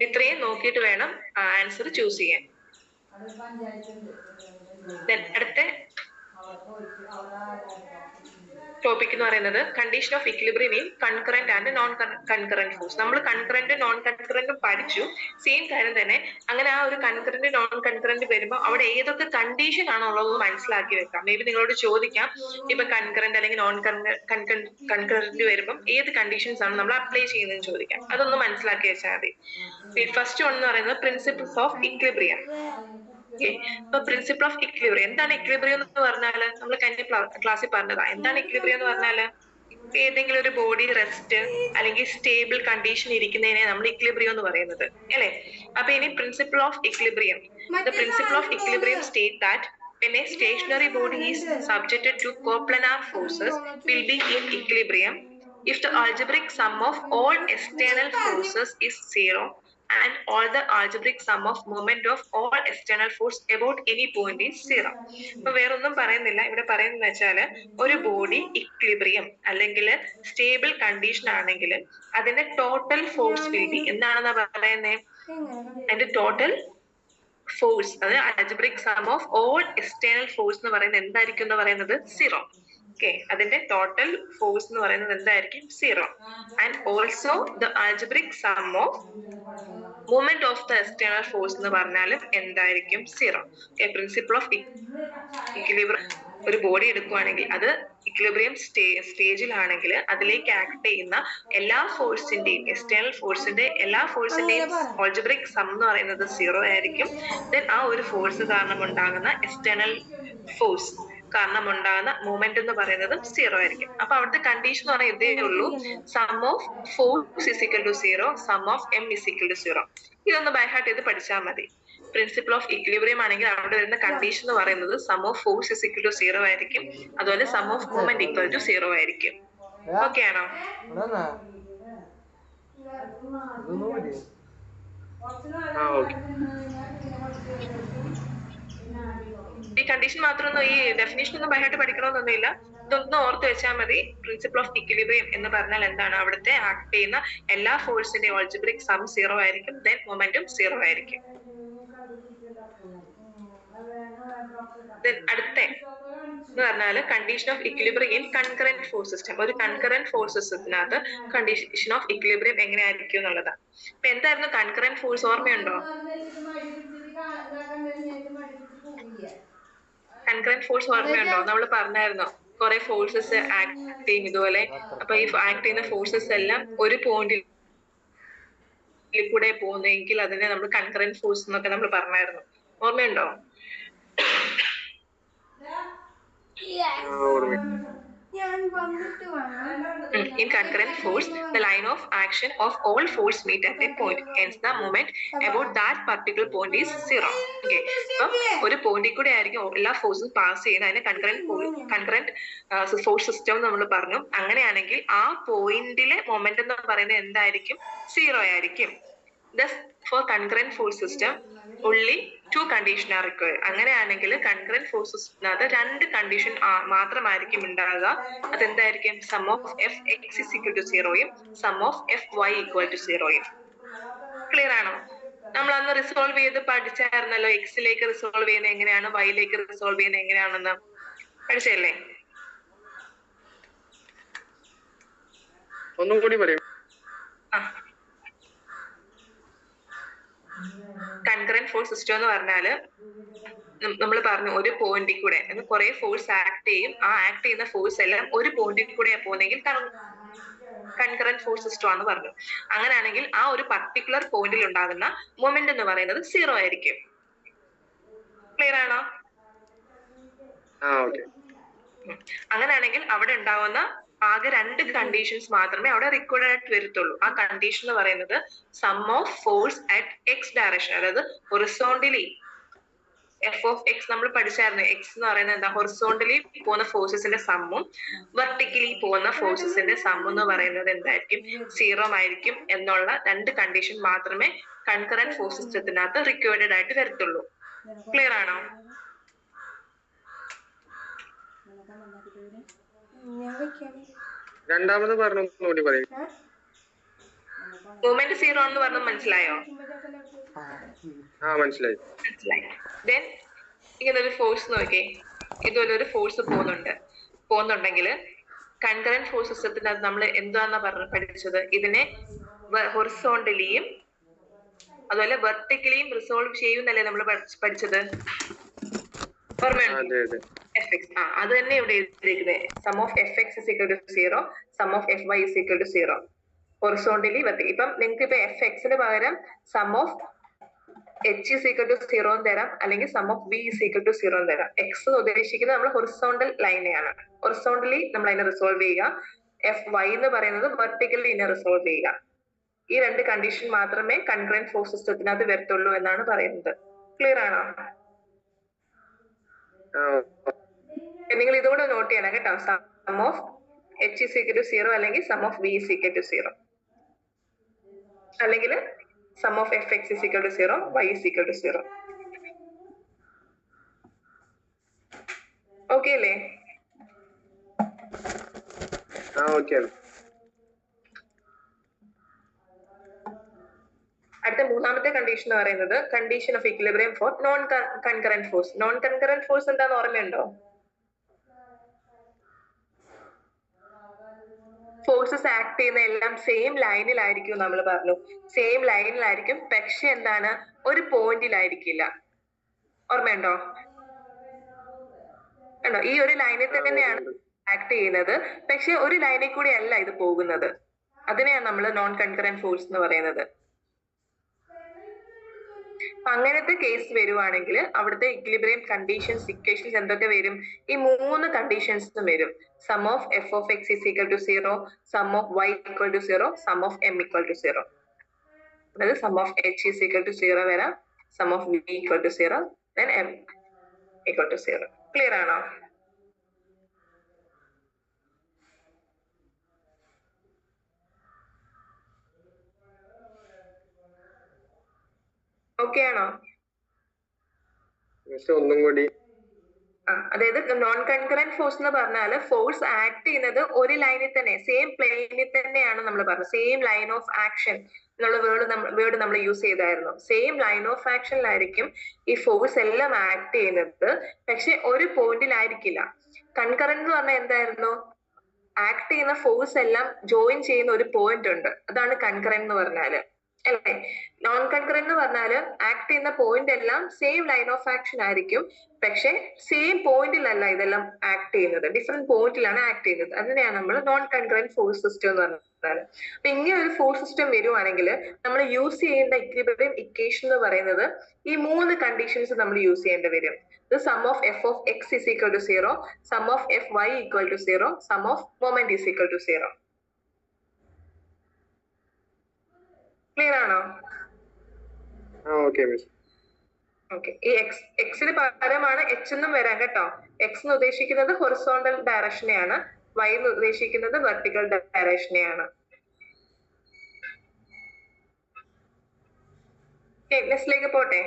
ഇത്രയും നോക്കിയിട്ട് വേണം ആൻസർ ചൂസ് ചെയ്യാൻ. ദെൻ അടുത്ത ടോപ്പിക് എന്ന് പറയുന്നത് condition of equilibrium in concurrent and non concurrent force. നമ്മൾ കൺകറന്റ് നോൺ കൺകറന്റും പഠിച്ചു. സെയിം കാര്യം തന്നെ. അങ്ങനെ ആ ഒരു കൺകറന്റ് നോൺ കൺകറന്റ് വരുമ്പോൾ അവിടെ ഏതൊക്കെ കണ്ടീഷൻ ആണോ ഉള്ളത് മനസ്സിലാക്കി വെക്കാം. മേ ബി നിങ്ങളോട് ചോദിക്കാം, ഇപ്പൊ കൺകറന്റ് അല്ലെങ്കിൽ നോൺ കൺകറന്റ് വരുമ്പോൾ ഏത് കണ്ടീഷൻസ് ആണ് നമ്മൾ അപ്ലൈ ചെയ്യുന്നതെന്ന് ചോദിക്കാം. അതൊന്ന് മനസ്സിലാക്കി വെച്ചാൽ മതി. ഫസ്റ്റ് വൺ എന്ന് പറയുന്നത് പ്രിൻസിപ്പിൾസ് ഓഫ് ഇക്വിലിബ്രിയം. ഇപ്പൊ പ്രിൻസിപ്പിൾ ഓഫ് ഇക്വിലിബ്രിയം എന്താണ്? ഇക്വിലിബ്രിയം എന്ന് പറഞ്ഞാല് നമ്മൾ കഴിഞ്ഞ ക്ലാസ്സിൽ പറഞ്ഞതാ. എന്താണ് ഇക്വിലിബ്രിയം എന്ന് പറഞ്ഞാല് ഏതെങ്കിലും ഒരു ബോഡി റെസ്റ്റ് അല്ലെങ്കിൽ സ്റ്റേബിൾ കണ്ടീഷൻ ഇരിക്കുന്നതിനെ നമ്മൾ ഇക്വിലിബ്രിയം എന്ന് പറയുന്നത് അല്ലെ. അപ്പൊ ഇനി principle of equilibrium. The principle of equilibrium state that when a stationary body is subjected to coplanar forces will be in equilibrium if the algebraic sum of all external forces is zero and all the algebraic sum of moment of all external force about any point is zero. അപ്പൊ വേറൊന്നും പറയുന്നില്ല. ഇവിടെ പറയുന്നത് വെച്ചാല് ഒരു body equilibrium അല്ലെങ്കിൽ stable condition ആണെങ്കിൽ അതിന്റെ ടോട്ടൽ ഫോഴ്സ് വിൽ ബി എന്താണെന്നാ പറയുന്നത്? അതിന്റെ ടോട്ടൽ ഫോഴ്സ്, അത് algebraic sum of all external force എന്ന് പറയുന്നത് എന്തായിരിക്കും എന്ന് പറയുന്നത്? സീറോ. ഓക്കെ, അതിന്റെ ടോട്ടൽ ഫോഴ്സ് എന്ന് പറയുന്നത് എന്തായിരിക്കും? Zero. And also the algebraic sum of movement of the external force എന്ന് പറഞ്ഞാലും എന്തായിരിക്കും? Zero. Okay, principle of equilibrium ഒരു ബോഡി എടുക്കുവാണെങ്കിൽ അത് ഇക്വിലിബ്രിയം സ്റ്റേജിലാണെങ്കിൽ അതിലേക്ക് ആക്ട് ചെയ്യുന്ന എല്ലാ ഫോഴ്സിന്റെയും എക്സ്റ്റേണൽ ഫോഴ്സിന്റെ എല്ലാ ഫോഴ്സിന്റെയും ആൾജിബ്രിക് സം എന്ന് പറയുന്നത് സീറോ ആയിരിക്കും. ദെൻ ആ ഒരു ഫോഴ്സ് കാരണം ഉണ്ടാകുന്ന എക്സ്റ്റേണൽ ഫോഴ്സ് കാരണം ഉണ്ടാകുന്ന മൂവ്മെന്റ് എന്ന് പറയുന്നത് സീറോ ആയിരിക്കും. അപ്പൊ അവിടുത്തെ കണ്ടീഷൻ എന്ന് പറയുന്നത് ഇതേ ഉള്ളൂ, sum of force is equal to zero, sum of M is equal to zero. ഇതൊന്ന് ബൈ ഹാർട്ട് ചെയ്ത് പഠിച്ചാൽ മതി. പ്രിൻസിപ്പിൾ ഓഫ് ഇക്വിലിബ്രിയം ആണെങ്കിൽ അവിടെ വരുന്ന കണ്ടീഷൻ എന്ന് പറയുന്നത് sum of force is equal to zero ആയിരിക്കും, അതുപോലെ sum of movement equal to zero ആയിരിക്കും. ഓക്കെ ആണോ? ഈ കണ്ടീഷൻ മാത്രമൊന്നും ഈ ഡെഫിനേഷൻ ഒന്നും ബൈഹാർട്ട് പഠിക്കണമെന്നൊന്നുമില്ല. ഇതൊന്നും ഓർത്ത് വെച്ചാൽ മതി. പ്രിൻസിപ്പിൾ ഓഫ് ഇക്വിലിബ്രിയം എന്ന് പറഞ്ഞാൽ എന്താണ്? അവിടുത്തെ ആക്ട് ചെയ്യുന്ന എല്ലാ ഫോഴ്സിന്റെയും ആൾജിബ്രിക് സം സീറോ ആയിരിക്കും, ദെൻ മൊമെന്റും സീറോ ആയിരിക്കും. അടുത്ത എന്ന് പറഞ്ഞാല് condition of equilibrium in concurrent force system. ഒരു കൺകറന്റ് ഫോഴ്സ് സിസ്റ്റത്തിനകത്ത് കണ്ടീഷൻ ഓഫ് ഇക്വിലിബ്രിയം എങ്ങനെയായിരിക്കും എന്നുള്ളതാണ്. അപ്പൊ എന്തായിരുന്നു കൺകറന്റ് ഫോഴ്സ്? ഓർമ്മയുണ്ടോ? കൺകറന്റ് ഫോഴ്സ് ഓർമ്മയുണ്ടോ? നമ്മൾ പറഞ്ഞായിരുന്നോ കുറെ ഫോഴ്സസ് ആക്ട് ചെയ്യും ഇതുപോലെ. അപ്പൊ ഈ ആക്ട് ചെയ്യുന്ന ഫോഴ്സസ് എല്ലാം ഒരു പോയിന്റിൽ കൂടെ പോകുന്നെങ്കിൽ അതിനെ നമ്മൾ കൺകറന്റ് ഫോഴ്സ് എന്നൊക്കെ നമ്മൾ പറഞ്ഞായിരുന്നു. ഓർമ്മയുണ്ടോ? In concurrent force, the line of action of all force meet at a point. Hence, the moment about that particular point is zero. Okay. അപ്പം ഒരു പോയിന്റിൽ കൂടെ ആയിരിക്കും എല്ലാ ഫോഴ്സും പാസ് ചെയ്യുന്നത്. അതിന് കൺകറന്റ് ഫോഴ്സ് സിസ്റ്റം നമ്മൾ പറഞ്ഞു. അങ്ങനെയാണെങ്കിൽ ആ പോയിന്റിലെ മൊമെന്റ് എന്ന് പറയുന്നത് എന്തായിരിക്കും? സീറോ ആയിരിക്കും. Thus, for concurrent force system, only two condition are required. അങ്ങനെയാണെങ്കിൽ concurrent force systemനകത്ത് രണ്ട് കണ്ടീഷൻ മാത്രമായിരിക്കും ഉണ്ടാകുക. അതെന്തായിരിക്കും? Sum of F X is equal to സീറോയും sum of F Y equal to സീറോയും. ക്ലിയർ ആണോ? നമ്മൾ അന്ന് റിസോൾവ് ചെയ്ത് പഠിച്ചായിരുന്നല്ലോ, എക്സിലേക്ക് റിസോൾവ് ചെയ്യുന്നത് എങ്ങനെയാണ്, വൈയിലേക്ക് റിസോൾവ് ചെയ്യുന്നത് എങ്ങനെയാണെന്ന് പഠിച്ചല്ലേ? ഒന്നും കൂടി പറയും. കൺകറന്റ് ഫോഴ്സ് സിസ്റ്റം എന്ന് പറഞ്ഞാല് നമ്മൾ പറഞ്ഞു ഒരു പോയിന്റിൽ കൂടെ കുറെ ഫോഴ്സ് ആക്ട് ചെയ്യും. ആ ആക്ട് ചെയ്യുന്ന ഫോഴ്സ് എല്ലാം ഒരു പോയിന്റിൽ കൂടെ പോകുന്നെങ്കിൽ കൺകറന്റ് ഫോഴ്സ് സിസ്റ്റം ആണെന്ന് പറഞ്ഞു. അങ്ങനെയാണെങ്കിൽ ആ ഒരു പർട്ടിക്കുലർ പോയിന്റിൽ ഉണ്ടാകുന്ന മൊമെന്റ് എന്ന് പറയുന്നത് സീറോ ആയിരിക്കും. ക്ലിയർ ആണോ? അങ്ങനെയാണെങ്കിൽ അവിടെ ഉണ്ടാവുന്ന ആകെ രണ്ട് കണ്ടീഷൻസ് മാത്രമേ അവിടെ റിക്വയർഡ് ആയിട്ട് വരത്തുള്ളൂ. ആ കണ്ടീഷൻ എന്ന് പറയുന്നത് sum of force at X direction, അതായത് ഹൊറിസോണ്ടലി എഫ് ഓഫ് എക്സ് നമ്മൾ പഠിച്ചായിരുന്നു. എക്സ് എന്ന് പറയുന്നത് എന്താ? ഹൊറിസോണ്ടലി പോകുന്ന ഫോഴ്സസിന്റെ സമ്മും വെർട്ടിക്കലി പോകുന്ന ഫോഴ്സസിന്റെ സമ്മും എന്ന് പറയുന്നത് എന്തായിരിക്കും? സീറോ ആയിരിക്കും എന്നുള്ള രണ്ട് കണ്ടീഷൻ മാത്രമേ കൺകറന്റ് ഫോഴ്സ് സിസ്റ്റത്തിനകത്ത് റിക്വയർഡ് ആയിട്ട് വരത്തുള്ളൂ. ക്ലിയർ ആണോ? രണ്ടാമത് പറഞ്ഞോടി പറയും. മൂവ്മെന്റ് സീറോ എന്ന് പറഞ്ഞത് മനസ്സിലായോ? മനസ്സിലായി. ദെൻ ഇങ്ങനെ ഒരു ഫോഴ്സ് നോക്കേ, ഇതുപോലെ ഒരു ഫോഴ്സ് പോകുന്നുണ്ടെങ്കിൽ കൺകറന്റ് ഫോഴ്സ് സിസ്റ്റത്തിനകത്ത് നമ്മൾ എന്താന്നാ പഠിച്ചത്? ഇതിനെ ഹൊറിസോണ്ടലിയും അതുപോലെ വെർട്ടിക്കലിയും റിസോൾവ് ചെയ്യുന്നല്ലേ നമ്മൾ പഠിച്ചത്? ഓർമ്മയുണ്ടോ? അത് തന്നെ ഇവിടെ എഴുതിയിരിക്കുന്നത്. Sum of F X is equal to zero, sum of F Y is equal to zero. Horizontally vertically. ഇപ്പം നിങ്ങൾക്ക് ഇപ്പൊ എഫ് എക്സിന് പകരം sum of H is equal to zero തരാം, അല്ലെങ്കിൽ sum of V is equal to zero തരാം. X ഉദ്ദേശിക്കുന്നത് നമ്മൾ ഹൊറിസോണ്ടൽ ലൈനെയാണ്. ഹൊറിസോണ്ടലി നമ്മൾ അതിനെ റിസോൾവ് ചെയ്യുക. എഫ് വൈ എന്ന് പറയുന്നത് വെർട്ടിക്കലി ഇതിനെ റിസോൾവ് ചെയ്യുക. ഈ രണ്ട് കണ്ടീഷൻ മാത്രമേ കൺകറന്റ് ഫോഴ്സ് സിസ്റ്റത്തിനകത്ത് വരത്തുള്ളൂ എന്നാണ് പറയുന്നത്. ക്ലിയർ ആണോ? നിങ്ങൾ ഇതുകൂടെ നോട്ട് ചെയ്യണം കേട്ടോ. Sum of H is equal to zero അല്ലെങ്കിൽ sum of V is equal to zero, അല്ലെങ്കിൽ sum of F X is equal to zero, Y is equal to zero. Okay അല്ലേ? അടുത്ത മൂന്നാമത്തെ കണ്ടീഷൻ എന്ന് പറയുന്നത് condition of equilibrium for non concurrent force. Non concurrent force എന്താന്ന് ഓർമ്മയുണ്ടോ? Forces act ചെയ്യുന്ന എല്ലാം സെയിം ലൈനിലായിരിക്കും നമ്മൾ പറഞ്ഞു. സെയിം ലൈനിലായിരിക്കും, പക്ഷെ എന്താണ്? ഒരു പോയിന്റിലായിരിക്കില്ല. ഓർമ്മയുണ്ടോ? കണ്ടോ? ഈ ഒരു ലൈനിൽ തന്നെയാണ് ആക്ട് ചെയ്യുന്നത്, പക്ഷെ ഒരു ലൈനിൽ കൂടി അല്ല ഇത് പോകുന്നത്. അതിനെയാണ് നമ്മൾ നോൺ കൺകറന്റ് ഫോഴ്സ് എന്ന് പറയുന്നത്. അങ്ങനത്തെ കേസ് വരുവാണെങ്കിൽ അവിടുത്തെ ഇക്വിലിബ്രിയം കണ്ടീഷൻസ് ഇക്വേഷൻസ് എന്തൊക്കെ വരും? ഈ മൂന്ന് കണ്ടീഷൻസും വരും. Sum of F of X is equal to zero, sum of Y equal to zero, sum of M equal to zero. അതായത് sum of H is equal to zero വരാം, sum of V equal to zero, then M equal to zero. Clear ആണോ? Okay ആണോ? ഒന്നും കൂടി. അതായത് non concurrent force എന്ന് പറഞ്ഞാല് force act ചെയ്യുന്നത് ഒരു ലൈനിൽ തന്നെ, സെയിം പ്ലെയിനിൽ തന്നെയാണ് നമ്മൾ പറഞ്ഞത്. സെയിം ലൈൻ ഓഫ് ആക്ഷൻ എന്നുള്ള വേർഡ് നമ്മൾ യൂസ് ചെയ്തായിരുന്നു. സെയിം ലൈൻ ഓഫ് ആക്ഷനിലായിരിക്കും ഈ ഫോഴ്സ് എല്ലാം ആക്ട് ചെയ്യുന്നത്, പക്ഷെ ഒരു പോയിന്റിലായിരിക്കില്ല. കൺകറന്റ് എന്ന് പറഞ്ഞാൽ എന്തായിരുന്നു? ആക്ട് ചെയ്യുന്ന ഫോഴ്സ് എല്ലാം ജോയിൻ ചെയ്യുന്ന ഒരു പോയിന്റ് ഉണ്ട്. അതാണ് കൺകറന്റ് എന്ന് പറഞ്ഞാല്. അല്ലേ? നോൺ കൺകറന്റ് എന്ന് പറഞ്ഞാല് ആക്ട് ചെയ്യുന്ന പോയിന്റ് എല്ലാം സെയിം ലൈൻ ഓഫ് ആക്ഷൻ ആയിരിക്കും, പക്ഷെ സെയിം പോയിന്റിലല്ല ഇതെല്ലാം ആക്ട് ചെയ്യുന്നത്, ഡിഫറെന്റ് പോയിന്റിലാണ് ആക്ട് ചെയ്യുന്നത്. അതിനെയാണ് നമ്മൾ നോൺ കൺകറന്റ് ഫോഴ്സ് സിസ്റ്റം എന്ന് പറഞ്ഞാൽ. അപ്പൊ ഇങ്ങനെ ഒരു ഫോഴ്സ് സിസ്റ്റം വരുവാണെങ്കിൽ നമ്മൾ യൂസ് ചെയ്യേണ്ട ഇക്വിലിബ്രിയം ഇക്വേഷൻ എന്ന് പറയുന്നത് ഈ 3 കണ്ടീഷൻസ് നമ്മൾ യൂസ് ചെയ്യേണ്ടി വരും. The sum of f of x is equal to 0, sum of f y equal to 0, sum of moment is equal to 0. Clear ആണോ? Okay miss. ഓക്കെ, ഈ എക്സിന് പകരമാണ് എച്ച് എന്നും വരാം കേട്ടോ. എക്സ് എന്ന് ഉദ്ദേശിക്കുന്നത് ഹൊറിസോണ്ടൽ ഡയറക്ഷനെയാണ്, വൈ എന്ന് ഉദ്ദേശിക്കുന്നത് വെർട്ടിക്കൽ ഡയറക്ഷനെയാണ്. നെക്സ്റ്റിലേക്ക് പോട്ടെ.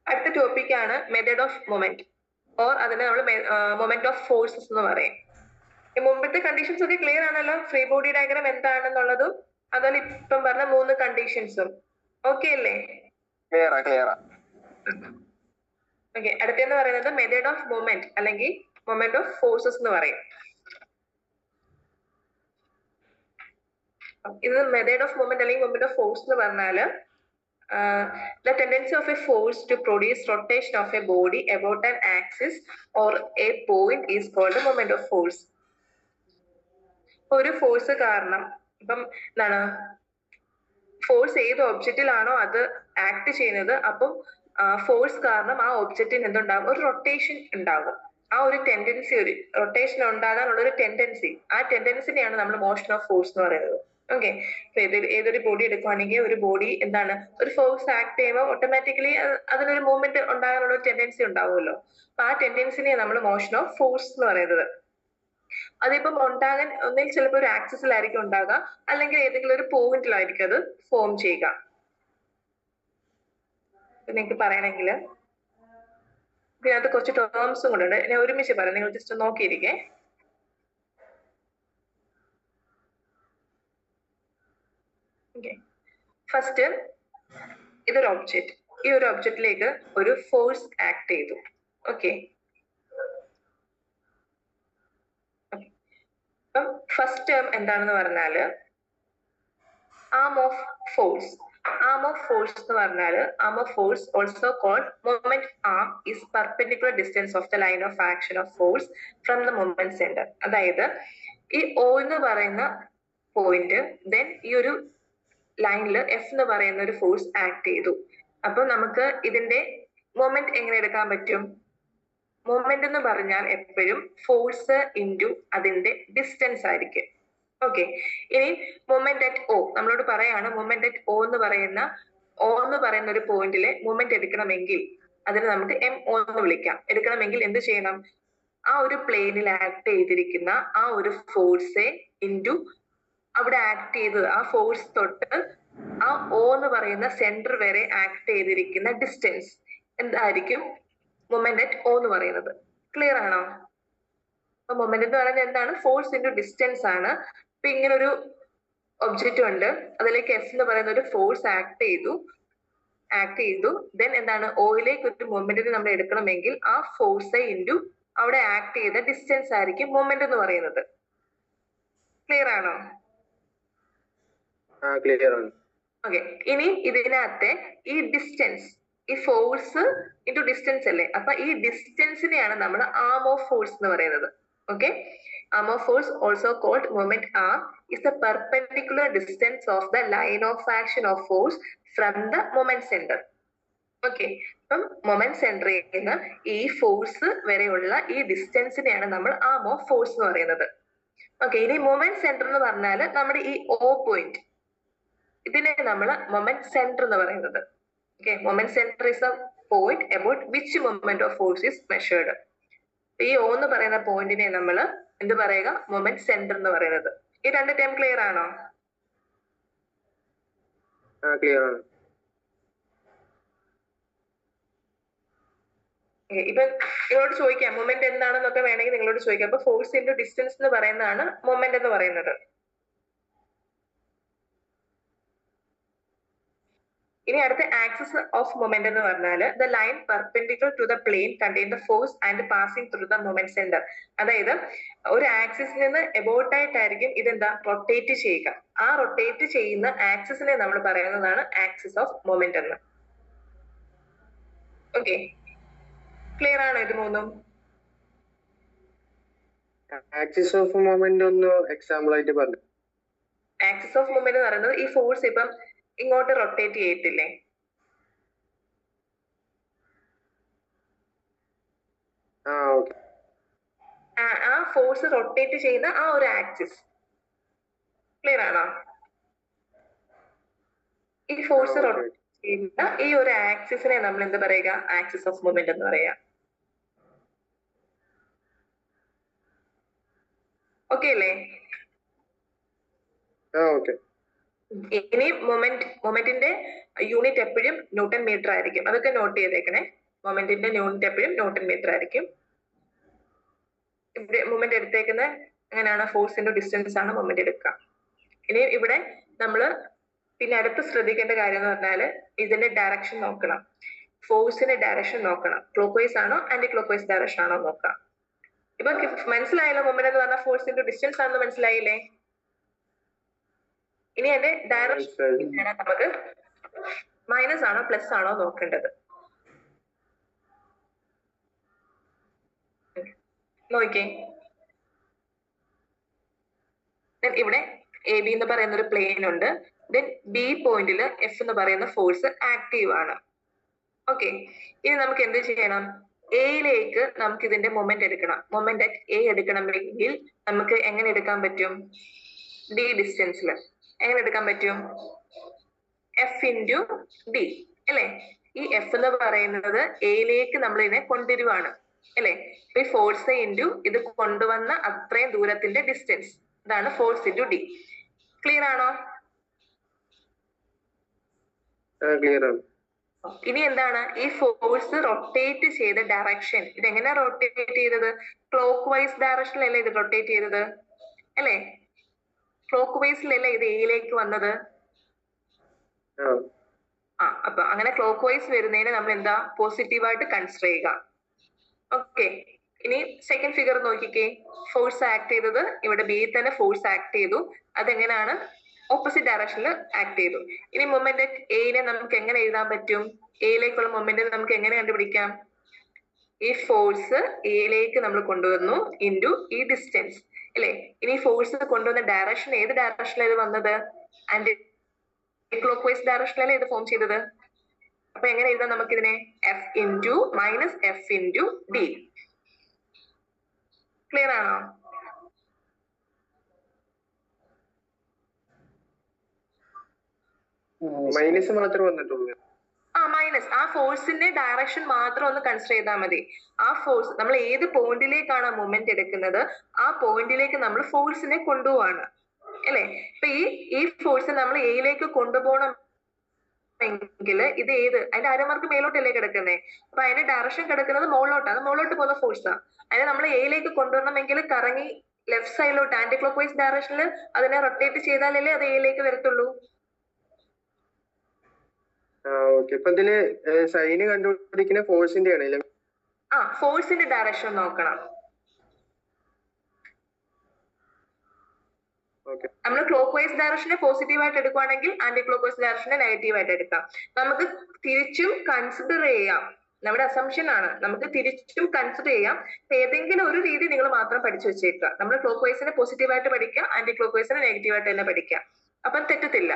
അടുത്ത ടോപ്പിക് ആണ് മെത്തേഡ് ഓഫ് മൊമെന്റ്, ഓർ അതിനെ നമ്മൾ മൊമെന്റ് ഓഫ് ഫോഴ്സസ് എന്ന് പറയും. ഈ മുമ്പത്തെ കണ്ടീഷൻസ് ഒക്കെ ക്ലിയർ ആണല്ലോ? ഫ്രീ ബോഡി ഡയഗ്രാം എന്താണെന്നുള്ളതും അതുപോലെ ഇപ്പം പറഞ്ഞ 3 കണ്ടീഷൻസും ഓക്കെ അല്ലേ? ഓക്കെ, അടുത്തെന്ന് പറയുന്നത് മെത്തേഡ് ഓഫ് മൊമെന്റ് അല്ലെങ്കിൽ മൊമെന്റ് ഓഫ് ഫോഴ്സസ് എന്ന് പറയും. ഇത് മെത്തേഡ് ഓഫ് മൊമെന്റ് അല്ലെങ്കിൽ മൊമെന്റ് ഓഫ് ഫോഴ്സ് എന്ന് പറഞ്ഞാല് the tendency of a force to produce rotation of a body about an axis or a point is called the moment of force. ഒരു force കാരണം ഇപ്പം എന്താണ്, ഫോഴ്സ് ഏത് ഒബ്ജക്റ്റിലാണോ അത് act ചെയ്യുന്നത്, അപ്പം ഫോഴ്സ് കാരണം ആ ഒബ്ജക്റ്റിന് എന്തുണ്ടാകും, ഒരു റൊട്ടേഷൻ ഉണ്ടാകും. ആ ഒരു ടെൻഡൻസി, ഒരു റൊട്ടേഷൻ ഉണ്ടാകാനുള്ള ഒരു ടെൻഡൻസി, ആ ടെൻഡൻസിനെയാണ് നമ്മൾ മോഷൻ ഓഫ് ഫോഴ്സ് എന്ന് പറയുന്നത്. ഓക്കെ, ഏതൊരു ബോഡി എടുക്കുവാണെങ്കിൽ ഒരു ബോഡി എന്താണ്, ഒരു ഫോഴ്സ് ആക്ട് ചെയ്യുമ്പോൾ ഓട്ടോമാറ്റിക്കലി അതിനൊരു മൂവ്മെന്റ് ഉണ്ടാകാനുള്ള ഒരു ടെൻഡൻസി ഉണ്ടാവുമല്ലോ. അപ്പൊ ആ ടെൻഡൻസിനെയാണ് നമ്മൾ മോഷൻ ഓഫ് ഫോഴ്സ് എന്ന് പറയുന്നത്. അതിപ്പം ഉണ്ടാകാൻ ഒന്നിൽ ചിലപ്പോൾ ഒരു ആക്സിസിലായിരിക്കും ഉണ്ടാകുക, അല്ലെങ്കിൽ ഏതെങ്കിലും ഒരു പോയിന്റിലായിരിക്കും അത് ഫോം ചെയ്യുക. നിങ്ങൾക്ക് പറയണമെങ്കിൽ ഇതിനകത്ത് കുറച്ച് ടേംസും കൂടെ ഉണ്ട്, ഞാൻ ഒരുമിച്ച് പറയാം, നിങ്ങൾ ജസ്റ്റ് നോക്കിയിരിക്കേ. ഫസ്റ്റ് ഇതൊരു ഒബ്ജക്റ്റ്, ഈ ഒരു ഒബ്ജക്റ്റിലേക്ക് ഒരു ഫോഴ്സ് ആക്ട് ചെയ്തു. ഓക്കെ, അപ്പം ഫസ്റ്റ് ടേം എന്താണെന്ന് പറഞ്ഞാല് arm of force. Arm of force എന്ന് പറഞ്ഞാല് arm of force also called moment arm is perpendicular distance of the line of action of force from the moment centre. അതായത് ഈ O എന്ന് പറയുന്ന point, then ഈ ഒരു ലൈനിൽ F എന്ന് പറയുന്ന ഒരു ഫോഴ്സ് ആക്ട് ചെയ്തു. അപ്പൊ നമുക്ക് ഇതിന്റെ മൊമെന്റ് എങ്ങനെ എടുക്കാൻ പറ്റും? മൊമെന്റ് എന്ന് പറഞ്ഞാൽ എപ്പോഴും ഫോഴ്സ് ഇൻറ്റു അതിന്റെ ഡിസ്റ്റൻസ് ആയിരിക്കും. ഓക്കെ, ഇനി മൊമെന്റ് അറ്റ് O നമ്മളോട് പറയാണ്, മൊമെന്റ് അറ്റ് O എന്ന് പറയുന്ന ഒരു പോയിന്റിലെ മൊമെന്റ് എടുക്കണമെങ്കിൽ അതിന് നമുക്ക് MO എന്ന് വിളിക്കാം. എടുക്കണമെങ്കിൽ എന്ത് ചെയ്യണം? ആ ഒരു പ്ലെയിനിൽ ആക്ട് ചെയ്തിരിക്കുന്ന ആ ഒരു ഫോഴ്സെ ഇൻറ്റു അവിടെ ആക്ട് ചെയ്തത്, ആ ഫോഴ്സ് തൊട്ട് ആ O എന്ന് പറയുന്ന സെന്റർ വരെ ആക്ട് ചെയ്തിരിക്കുന്ന ഡിസ്റ്റൻസ് എന്തായിരിക്കും? മൊമെന്റ് അറ്റ് O എന്ന് പറയുന്നത്. ക്ലിയർ ആണോ? അപ്പൊ മൊമെന്റ് എന്ന് പറയുന്നത് എന്താണ്? ഫോഴ്സ് ഇൻറ്റു ഡിസ്റ്റൻസ് ആണ്. അപ്പൊ ഇങ്ങനെ ഒരു ഒബ്ജക്റ്റ് ഉണ്ട്, അതിലേക്ക് F എന്ന് പറയുന്ന ഒരു ഫോഴ്സ് ആക്ട് ചെയ്തു. ദെൻ എന്താണ്, ഓയിലേക്ക് ഒരു മൊമെന്റിന് നമ്മൾ എടുക്കണമെങ്കിൽ ആ ഫോഴ്സ് ഇൻറ്റു അവിടെ ആക്ട് ചെയ്ത ഡിസ്റ്റൻസ് ആയിരിക്കും മൊമെന്റ് എന്ന് പറയുന്നത്. ക്ലിയർ ആണോ? ഓക്കെ, ഇനി ഇതിനകത്തെ ഈ ഡിസ്റ്റൻസ്, ഈ ഫോഴ്സ് ഇൻറ്റു ഡിസ്റ്റൻസ് അല്ലേ, അപ്പൊ ഈ ഡിസ്റ്റൻസിനെയാണ് നമ്മൾ ആം ഓഫ് ഫോഴ്സ് എന്ന് പറയുന്നത്. Okay, arm of force also called moment arm is the perpendicular distance of the line of action of force from the moment center. Okay, അപ്പം മൊമെന്റ് സെന്ററിൽ നിന്ന് ഈ ഫോഴ്സ് വരെയുള്ള ഈ ഡിസ്റ്റൻസിനെയാണ് നമ്മൾ ആം ഓഫ് ഫോഴ്സ് എന്ന് പറയുന്നത്. ഓക്കെ, ഇനി മൊമെന്റ് സെന്റർ എന്ന് പറഞ്ഞാൽ നമ്മുടെ ഈ O പോയിന്റ്, ഇതിനെ നമ്മൾ മൊമെന്റ് സെന്റർ എന്ന് പറയുന്നത്. Okay, moment centre is A point about which moment of force is measured. ഈ O എന്ന് പറയുന്ന പോയിന്റിനെ നമ്മൾ എന്ത് പറയുക? മൊമെന്റ് സെന്റർ എന്ന് പറയുന്നത്. ഈ രണ്ട് ടൈം ക്ലിയർ ആണോ? ഇപ്പൊ നിങ്ങളോട് ചോദിക്കാം മൊമെന്റ് എന്താണെന്നൊക്കെ വേണമെങ്കിൽ നിങ്ങളോട് ചോദിക്കാം. അപ്പൊ ഫോഴ്സ് ഇൻറ്റു ഡിസ്റ്റൻസ് എന്ന് പറയുന്നതാണ് മൊമെന്റ് എന്ന് പറയുന്നത്. ഇനി അടുത്ത ആക്സിസ് ഓഫ് മൊമെന്റ് എന്ന് പറഞ്ഞാല് the line perpendicular to the plane contain the force and passing through the moment centre. അതായത് ഒരു ആക്സിസിൽ നിന്ന് എബൌട്ട് ആയിട്ടായിരിക്കും ഇതെന്താ റൊട്ടേറ്റ് ചെയ്യുക. ആ റൊട്ടേറ്റ് ചെയ്യുന്ന ആക്സിസിനെ നമ്മൾ പറയുന്നതാണ് ആക്സിസ് ഓഫ് മൊമെന്റ് എന്ന്. ഓക്കെ, ക്ലിയർ ആണോ ഇത് മൂന്നും? ആക്സിസ് ഓഫ് മൊമെന്റ് ഒന്ന് എക്സാമ്പിൾ ആയിട്ട് പറഞ്ഞു. ആക്സിസ് ഓഫ് മൊമെന്റ് എന്ന് പറയുന്നത് ഈ ഫോഴ്സ് ഇപ്പം ഇങ്ങോട്ട് റൊട്ടേറ്റ് ചെയ്യത്തില്ലേ? ആ ഫോഴ്സ് റൊട്ടേറ്റ് ചെയ്യുന്ന ആ ഒരു ആക്സിസ് ക്ലിയർ ആണോ? ഈ ഫോഴ്സ് റൊട്ടേറ്റ് ചെയ്യുന്ന ഈ ഒരു ആക്സിസിനെ നമ്മൾ എന്താ പറയുക? ആക്സിസ് ഓഫ് മൊമെന്റ് എന്ന് പറയാം. ഓക്കെ അല്ലേ? ഇനി മൊമെന്റിന്റെ യൂണിറ്റ് എപ്പോഴും ന്യൂട്ടൺ മീറ്റർ ആയിരിക്കും. അതൊക്കെ നോട്ട് ചെയ്തേക്കണേ. മൊമെന്റിന്റെ യൂണിറ്റ് എപ്പോഴും ന്യൂട്ടൺ മീറ്റർ ആയിരിക്കും. ഇവിടെ മൊമെന്റ് എടുത്തേക്കുന്ന എങ്ങനെയാണ്? ഫോഴ്സ് ഇൻടു ഡിസ്റ്റൻസ് ആണ് മൊമെന്റ് എടുക്കുക. ഇനി ഇവിടെ നമ്മള് പിന്നെ അടുത്ത് ശ്രദ്ധിക്കേണ്ട കാര്യം എന്ന് പറഞ്ഞാല് ഇതിന്റെ ഡയറക്ഷൻ നോക്കണം. ഫോഴ്സിന്റെ ഡയറക്ഷൻ നോക്കണം. ക്ലോക്ക് വൈസ് ആണോ ആന്റി ക്ലോക്ക് വൈസ് ഡയറക്ഷൻ ആണോ നോക്കാം. ഇപ്പൊ മനസ്സിലായല്ലോ മൊമെന്റ് എന്ന് പറഞ്ഞാൽ ഫോഴ്സ് ഇൻടു ഡിസ്റ്റൻസ് ആണെന്ന് മനസ്സിലായില്ലേ? ഇനി അതിന്റെ ഡയറക്ഷൻ നമുക്ക് മൈനസ് ആണോ പ്ലസ് ആണോ നോക്കേണ്ടത്. നോക്കിയേ, ഇവിടെ എ ബി എന്ന് പറയുന്ന ഒരു പ്ലെയിൻ ഉണ്ട്. ദെൻ ബി പോയിന്റിൽ എഫ് എന്ന് പറയുന്ന ഫോഴ്സ് ആക്റ്റീവ് ആണ്. ഓക്കെ, ഇനി നമുക്ക് എന്ത് ചെയ്യണം? എയിലേക്ക് നമുക്ക് ഇതിന്റെ മൊമെന്റ് എടുക്കണം. മൊമെന്റ് അറ്റ് എ എടുക്കണമെങ്കിൽ നമുക്ക് എങ്ങനെ എടുക്കാൻ പറ്റും? ഡി ഡിസ്റ്റൻസിൽ എങ്ങനെ എടുക്കാൻ പറ്റും? എഫ് ഇൻറ്റു ഡി അല്ലെ? ഈ എഫ് എന്ന് പറയുന്നത് എയിലേക്ക് നമ്മൾ ഇതിനെ കൊണ്ടുവരുവാണ് അല്ലെ? ഈ ഫോഴ്സ് ഇൻറ്റു ഇത് കൊണ്ടുവന്ന അത്രയും ദൂരത്തിന്റെ ഡിസ്റ്റൻസ്, ഇതാണ് ഫോഴ്സ് ഇൻറ്റു ഡി. ക്ലിയർ ആണോ? ഇനി എന്താണ് ഈ ഫോഴ്സ് റൊട്ടേറ്റ് ചെയ്ത ഡയറക്ഷൻ? ഇതെങ്ങനെ റൊട്ടേറ്റ് ചെയ്തത്? ക്ലോക്ക് വൈസ് ഡയറക്ഷനിലല്ലേ ഇത് റൊട്ടേറ്റ് ചെയ്തത് അല്ലെ? ക്ലോക്ക് വൈസിലല്ലേ ഇത് എയിലേക്ക് വന്നത്? അപ്പൊ അങ്ങനെ ക്ലോക്ക് വൈസ് വരുന്നതിന് നമ്മൾ എന്താ പോസിറ്റീവായിട്ട് കൺസിഡർ ചെയ്യുക. ഓക്കെ, ഇനി സെക്കൻഡ് ഫിഗർ നോക്കിക്കേ. ഫോഴ്സ് ആക്ട് ചെയ്തത് ഇവിടെ ബി തന്നെ ഫോഴ്സ് ആക്ട് ചെയ്തു. അതെങ്ങനെയാണ്? ഓപ്പോസിറ്റ് ഡയറക്ഷനിൽ ആക്ട് ചെയ്തു. ഇനി മൊമെന്റ് എയിനെ നമുക്ക് എങ്ങനെ എഴുതാൻ പറ്റും? എയിലേക്കുള്ള മൊമെന്റ് നമുക്ക് എങ്ങനെ കണ്ടുപിടിക്കാം? ഈ ഫോഴ്സ് എയിലേക്ക് നമ്മൾ കൊണ്ടുവന്നു ഇൻറ്റു ഈ ഡിസ്റ്റൻസ് അല്ലെ? ഇനി ഫോഴ്സ് കൊണ്ടുവന്ന ഡയറക്ഷൻ ഏത് ഡയറക്ഷനിലാണ് വന്നത്? ആന്റി ക്ലോക്ക് വൈസ് ഡയറക്ഷനിലല്ലേ ഇത് ഫോം ചെയ്തത്. അപ്പൊ എങ്ങനെ എഴുതാം നമുക്കിതിനെ? F into minus F into D. Clear ആണോ? മൈനസ് മാത്രമേ വന്നിട്ടുള്ളൂ. മൈനസ് ആ ഫോഴ്സിന്റെ ഡയറക്ഷൻ മാത്രം ഒന്ന് കൺസിഡർ ചെയ്താൽ മതി. ആ ഫോഴ്സ് നമ്മൾ ഏത് പോയിന്റിലേക്കാണ് മൊമെന്റ് എടുക്കുന്നത് ആ പോയിന്റിലേക്ക് നമ്മൾ ഫോഴ്സിനെ കൊണ്ടുപോവാണ് അല്ലെ? ഇപ്പൊ ഈ ഫോഴ്സ് നമ്മൾ എയിലേക്ക് കൊണ്ടുപോകണമെങ്കിൽ ഇത് ഏത് അതിന്റെ അരമാർക്ക് മേലോട്ടല്ലേ കിടക്കുന്നേ? അപ്പൊ അതിന്റെ ഡയറക്ഷൻ കിടക്കുന്നത് മുകളിലോട്ടാണ്. മുകളിലോട്ട് പോകുന്ന ഫോഴ്സാണ്. അതിനെ നമ്മൾ എയിലേക്ക് കൊണ്ടുവരണമെങ്കിൽ കറങ്ങി ലെഫ്റ്റ് സൈഡിലോട്ട് ആന്റി ക്ലോക്ക് വൈസ് ഡയറക്ഷനിൽ അതിനെ റൊട്ടേറ്റ് ചെയ്താലല്ലേ അത് എയിലേക്ക് വരത്തുള്ളൂ. ഇപ്പൊ ഇതില് സൈന് കണ്ടുപിടിക്കുന്ന ഫോഴ്സിന്റെ ആണ്. ഫോഴ്സിന്റെ ഡയറക്ഷൻ നോക്കണം. നമ്മൾ ക്ലോക്ക് വൈസ് ഡയറക്ഷനെ പോസിറ്റീവ് ആയിട്ട് എടുക്കുവാണെങ്കിൽ ആന്റി ക്ലോക്ക് വൈസ് ഡയറക്ഷനെ നെഗറ്റീവ് ആയിട്ട് എടുക്കാം. നമുക്ക് തിരിച്ചും കൺസിഡർ ചെയ്യാം. നമ്മുടെ അസംഷൻ ആണ്. നമുക്ക് തിരിച്ചും കൺസിഡർ ചെയ്യാം. ഏതെങ്കിലും ഒരു രീതി നിങ്ങൾ മാത്രം പഠിച്ചു വെച്ചേക്കുക. നമ്മൾ ക്ലോക്ക് വൈസിനെ പോസിറ്റീവ് ആയിട്ട് പഠിക്കാം, ആന്റി ക്ലോക്ക് വൈസിനെ നെഗറ്റീവ് ആയിട്ട് തന്നെ പഠിക്കാം. അപ്പം തെറ്റത്തില്ല.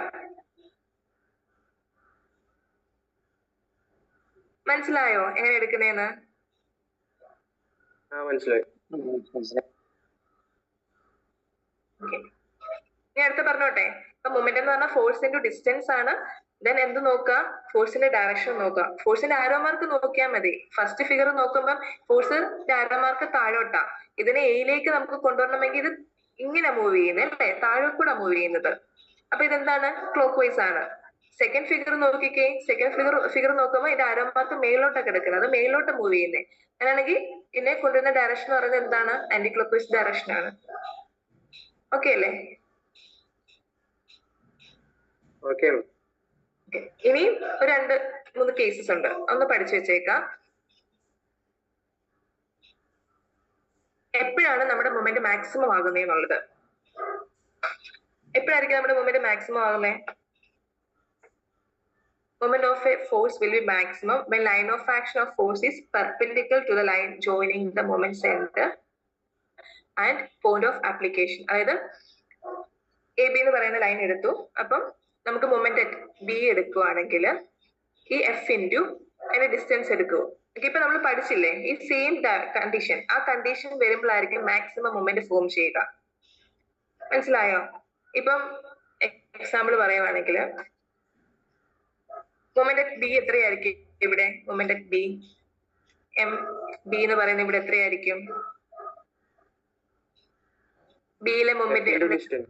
മനസ്സിലായോ എങ്ങനെ എടുക്കുന്നേന്ന്? മനസ്സിലായി. ഇനി അടുത്ത പറഞ്ഞോട്ടെ. അപ്പൊ മൊമെന്റ് എന്ന് പറഞ്ഞാൽ ഫോഴ്സ് ഇൻറ്റു ഡിസ്റ്റൻസ് ആണ്. ദെൻ എന്ത് നോക്കുക? ഫോഴ്സിന്റെ ഡയറക്ഷൻ നോക്കുക. ഫോഴ്സിന്റെ ആരോ മാർക്ക് നോക്കിയാൽ മതി. ഫസ്റ്റ് ഫിഗർ നോക്കുമ്പോൾ ഫോഴ്സിന്റെ ആരോ മാർക്ക് താഴോട്ടാ. ഇതിനെ എയിലേക്ക് നമുക്ക് കൊണ്ടുവരണമെങ്കിൽ ഇത് ഇങ്ങനെ മൂവ് ചെയ്യുന്നത് അല്ലേ? താഴോട്ട് മൂവ് ചെയ്യുന്നത്. അപ്പൊ ഇതെന്താണ്? ക്ലോക്ക് വൈസ് ആണ്. സെക്കൻഡ് ഫിഗർ നോക്കിക്കേ. സെക്കൻഡ് ഫിഗർ നോക്കുമ്പോൾ ഇത് ആരോ മാർക്ക് മേലോട്ടാണ് കിടക്കുന്നത്. അത് മേലോട്ട് മൂവ് ചെയ്യുന്നത്. അങ്ങനെയാണെങ്കിൽ ഇതിനെ കൊണ്ടുവരുന്ന ഡയറക്ഷൻ എന്ന് പറയുന്നത് എന്താണ്? ആന്റി ക്ലോക്ക് വൈസ് ഡയറക്ഷൻ ആണ്. ഓക്കെ അല്ലേ? ഇനി ഒരു 2-3 കേസസ് ഉണ്ട്, ഒന്ന് പഠിച്ചു വെച്ചേക്കാം. എപ്പോഴാണ് നമ്മുടെ മൊമെന്റ് മാക്സിമം ആകുന്നത് എന്നുള്ളത്. എപ്പോഴായിരിക്കും നമ്മുടെ മൊമെന്റ് മാക്സിമം ആകുന്നത്? Moment of a force will be maximum when line of action of force is perpendicular to the line joining the moment center and point of application. അതായത് എ ബി എന്ന് പറയുന്ന line എടുത്തു, അപ്പം നമുക്ക് moment B എടുക്കുവാണെങ്കിൽ ഈ F into അതിന്റെ distance എടുക്കുക. ഇപ്പൊ നമ്മൾ പഠിച്ചില്ലേ ഈ സെയിം കണ്ടീഷൻ, ആ കണ്ടീഷൻ വരുമ്പോഴായിരിക്കും മാക്സിമം മൊമെന്റ് ഫോം ചെയ്യുക. മനസ്സിലായോ? ഇപ്പം എക്സാമ്പിൾ പറയുവാണെങ്കിൽ മൊമെന്റ് അറ്റ് ബി എത്രയായിരിക്കും? ഇവിടെ moment at B M B എന്ന് പറയുന്നത് ഇവിടെ എത്രയായിരിക്കും? ബിയിലെ മൊമെന്റ്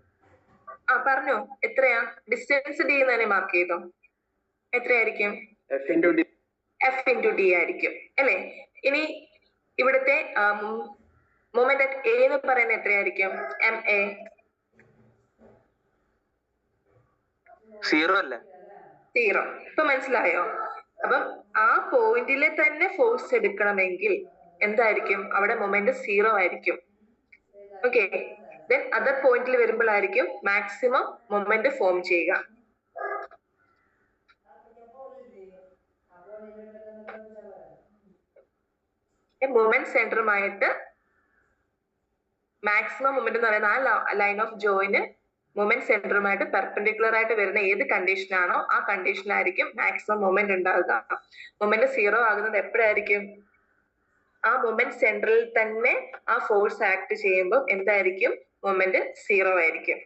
പറഞ്ഞോ, എത്രയാ? ഡിസ്റ്റൻസ് ഡി എന്ന് തന്നെ മാർക്ക് ചെയ്തോ. എത്രയായിരിക്കും? എഫ് ഇൻറ്റു ഡി ആയിരിക്കും അല്ലെ. ഇനി ഇവിടുത്തെ മൊമെന്റ് അറ്റ് എ എന്ന് പറയുന്നത് എത്രയായിരിക്കും? M A. സീറോ അല്ലേ? സീറോ. ഇപ്പൊ മനസ്സിലായോ? അപ്പം ആ പോയിന്റിലെ തന്നെ ഫോഴ്സ് എടുക്കണമെങ്കിൽ എന്തായിരിക്കും? അവിടെ മൊമെന്റ് സീറോ ആയിരിക്കും. ഓക്കെ, ദെൻ അതർ പോയിന്റിൽ വരുമ്പോഴായിരിക്കും മാക്സിമം മൊമെന്റ് ഫോം ചെയ്യുക. മൊമെന്റ് സെന്ററുമായിട്ട് മാക്സിമം മൊമെന്റ് എന്ന് പറയുന്ന ആ ലൈൻ ഓഫ് ജോയിന് മൊമെന്റ് സെന്ററുമായിട്ട് പെർപെൻഡിക്കുലർ ആയിട്ട് വരുന്ന ഏത് കണ്ടീഷൻ ആണോ ആ കണ്ടീഷനായിരിക്കും മാക്സിമം മൊമെന്റ് ഉണ്ടാവുക. മൊമെന്റ് സീറോ ആകുന്നത് എപ്പോഴായിരിക്കും? ആ മൊമെന്റ് സെന്ററിൽ തന്നെ ആ ഫോഴ്സ് ആക്ട് ചെയ്യുമ്പോൾ എന്തായിരിക്കും? മൊമെന്റ് സീറോ ആയിരിക്കും.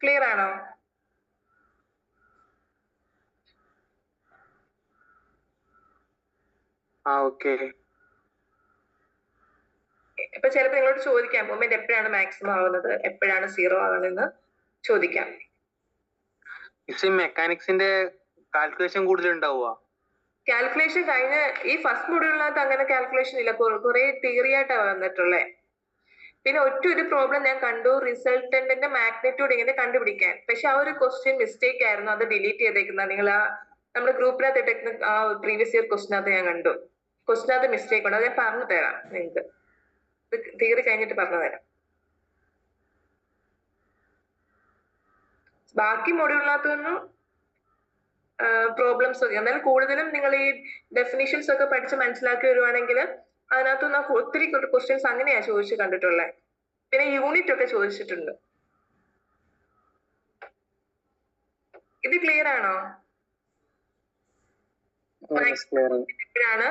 ക്ലിയർ ആണോ? ഓക്കെ. ഇപ്പൊ ചിലപ്പോ നിങ്ങളോട് ചോദിക്കാം മൊമെന്റ് എപ്പോഴാണ് മാക്സിമം ആവുന്നത്, എപ്പോഴാണ് സീറോ ആവുന്നതെന്ന് ചോദിക്കാം. മെക്കാനിക്സിന്റെ കാൽക്കുലേഷൻ കൂടുതൽ ഉണ്ടാവുക? കാൽക്കുലേഷൻ കഴിഞ്ഞ ഈ ഫസ്റ്റ് മൊഡ്യൂളിനകത്ത് അങ്ങനെ കാൽക്കുലേഷൻ ഇല്ല, കുറെ തിയറി ആയിട്ടാണ് വന്നിട്ടുള്ളേ. പിന്നെ ഒരു പ്രോബ്ലം ഞാൻ കണ്ടു, റിസൾട്ടന്റിന്റെ മാഗ്നിറ്റ്യൂഡ് ഇങ്ങനെ കണ്ടുപിടിക്കാൻ. പക്ഷെ ആ ഒരു ക്വസ്റ്റ്യൻ മിസ്റ്റേക്ക് ആയിരുന്നു, അത് ഡിലീറ്റ് ചെയ്തേക്കുന്ന. നിങ്ങൾ നമ്മുടെ ഗ്രൂപ്പിനകത്ത് ഇട്ടേക്കുന്ന ആ പ്രീവിയസ് ഇയർ ക്വസ്റ്റിനകത്ത് ഞാൻ കണ്ടു. ക്വസ്റ്റിനകത്ത് മിസ്റ്റേക്ക് ഉണ്ട്, അത് ഞാൻ പറഞ്ഞു തരാം നിങ്ങൾക്ക്. തിയറി കഴിഞ്ഞിട്ട് പറഞ്ഞു തരാം. ബാക്കി മൊഡ്യൂളിനകത്തൊന്നും പ്രോബ്ലംസ് ഒക്കെ, എന്നാലും കൂടുതലും നിങ്ങൾ ഈ ഡെഫിനിഷൻസ് ഒക്കെ പഠിച്ച് മനസ്സിലാക്കി വരുവാണെങ്കിൽ അതിനകത്ത് ഒത്തിരി ക്വസ്റ്റ്യൻസ് അങ്ങനെയാ ചോദിച്ചു കണ്ടിട്ടുള്ളത്. പിന്നെ യൂണിറ്റ് ഒക്കെ ചോദിച്ചിട്ടുണ്ട്. ഇത് ക്ലിയർ ആണോ? എപ്പോഴാണ്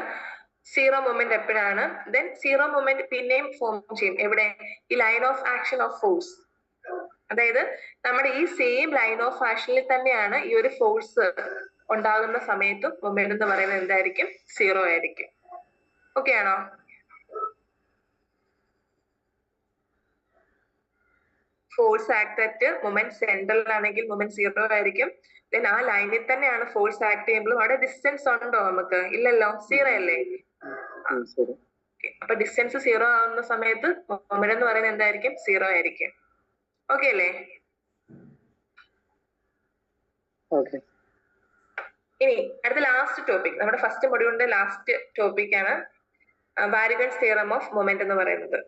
സീറോ മൊമെന്റ്? എപ്പോഴാണ്? ദെൻ സീറോ മൊമെന്റ് പിന്നെയും ഫോം ചെയ്യും എവിടെ? ഈ line of action of force. അതായത് നമ്മുടെ ഈ സെയിം ലൈൻ ഓഫ് ആക്ഷനിൽ തന്നെയാണ് ഈ ഒരു ഫോഴ്സ് ഉണ്ടാകുന്ന സമയത്തും മൊമെന്റ് എന്ന് പറയുന്നത് എന്തായിരിക്കും? സീറോ ആയിരിക്കും. ഓക്കെ ആണോ? ഫോഴ്സ് ആക്ട് അറ്റ് മൊമെന്റ് സെന്ററിലാണെങ്കിൽ മൊമെന്റ് സീറോ ആയിരിക്കും. ദെൻ ആ ലൈനിൽ തന്നെയാണ് ഫോഴ്സ് ആക്ട് ചെയ്യുമ്പോഴും അവിടെ ഡിസ്റ്റൻസ് ഉണ്ടോ? നമുക്ക് ഇല്ലല്ലോ, സീറോ അല്ലേ. അപ്പൊ ഡിസ്റ്റൻസ് സീറോ ആവുന്ന സമയത്ത് മൊമെന്റ് എന്ന് പറയുന്നത് എന്തായിരിക്കും? സീറോ ആയിരിക്കും. ഓക്കെ അല്ലേ? ഇനി അടുത്ത ലാസ്റ്റ് ടോപ്പിക്, നമ്മുടെ ഫസ്റ്റ് മൊഡ്യൂളിന്റെ ലാസ്റ്റ് ടോപ്പിക് ആണ് വാരിഗൺസ് തിയറം ഓഫ് മൊമെന്റ് എന്ന് പറയുന്നത്.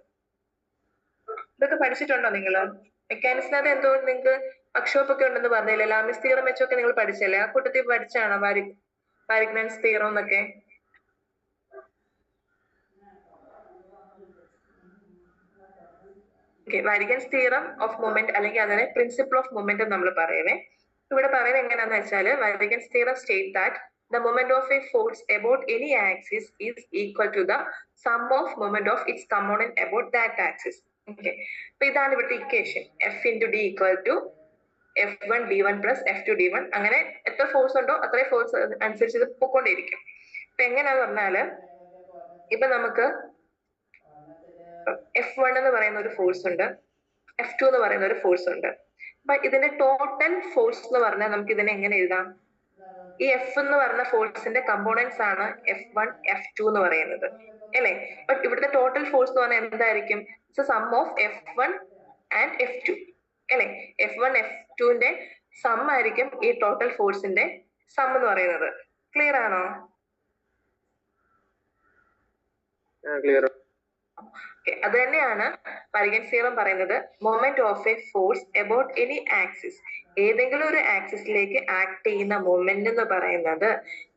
ഇതൊക്കെ പഠിച്ചിട്ടുണ്ടോ നിങ്ങള്? മെക്കാനിക്സിനകത്ത് എന്തോ നിങ്ങൾക്ക് വർക്ക്ഷോപ്പ് ഒക്കെ ഉണ്ടെന്ന് പറഞ്ഞില്ലേ? ലാമിസ് തിയറം വെച്ചൊക്കെ നിങ്ങൾ പഠിച്ചല്ലേ? ആ കൂട്ടത്തിൽ പഠിച്ചാണോ വാരിഗൺസ് തിയറം എന്നൊക്കെ? വാരിഗൺസ് തിയറം ഓഫ് മൊമെന്റ് അല്ലെങ്കിൽ അതിനെ പ്രിൻസിപ്പിൾ ഓഫ് മൊമെന്റ് നമ്മൾ പറയുവേ. ഇവിടെ പറയുന്നത് എങ്ങനെയാന്ന് വെച്ചാൽ Varignon's theorem state that the moment of a force about any axis is equal to the sum of moment of its component about that axis. Okay, അപ്പൊ ഇതാണ് ഇവിടുത്തെ equation. F into D equal to F1 D1 plus F2 D1. അങ്ങനെ എത്ര force ഉണ്ടോ അത്രയും force അനുസരിച്ച് ഇത് പൊക്കോണ്ടിരിക്കും. അപ്പൊ എങ്ങനെയാന്ന് പറഞ്ഞാല് ഇപ്പൊ നമുക്ക് F1 എന്ന് പറയുന്ന ഒരു ഫോഴ്സ് ഉണ്ട്, F2 എന്ന് പറയുന്ന ഒരു ഫോഴ്സ് ഉണ്ട്. അപ്പൊ ഇതിന്റെ ടോട്ടൽ ഫോഴ്സ് എന്ന് പറഞ്ഞാൽ നമുക്ക് ഇതിനെ എങ്ങനെ എഴുതാം? ഈ എഫ് എന്ന് പറഞ്ഞ ഫോഴ്സിന്റെ കമ്പോണൻസ് ആണ് F1 F2 എന്ന് പറയുന്നത് അല്ലെ. ബട്ട് ഇവിടുത്തെ ടോട്ടൽ ഫോഴ്സ് എന്ന് പറഞ്ഞാൽ എന്തായിരിക്കും? It's a sum of F1 and F2 അല്ലെ. F1 F2ന്റെ സം ആയിരിക്കും ഈ ടോട്ടൽ ഫോഴ്സിന്റെ സം എന്ന് പറയുന്നത്. ക്ലിയർ ആണോ? ക്ലിയർ. അത് തന്നെയാണ് വൈഗൻസ് തിയറം പറയുന്നത്. Moment of a force about any axis, ഏതെങ്കിലും ഒരു ആക്സിസിലേക്ക് ആക്ട് ചെയ്യുന്ന മൊമെന്റ് എന്ന് പറയുന്നത്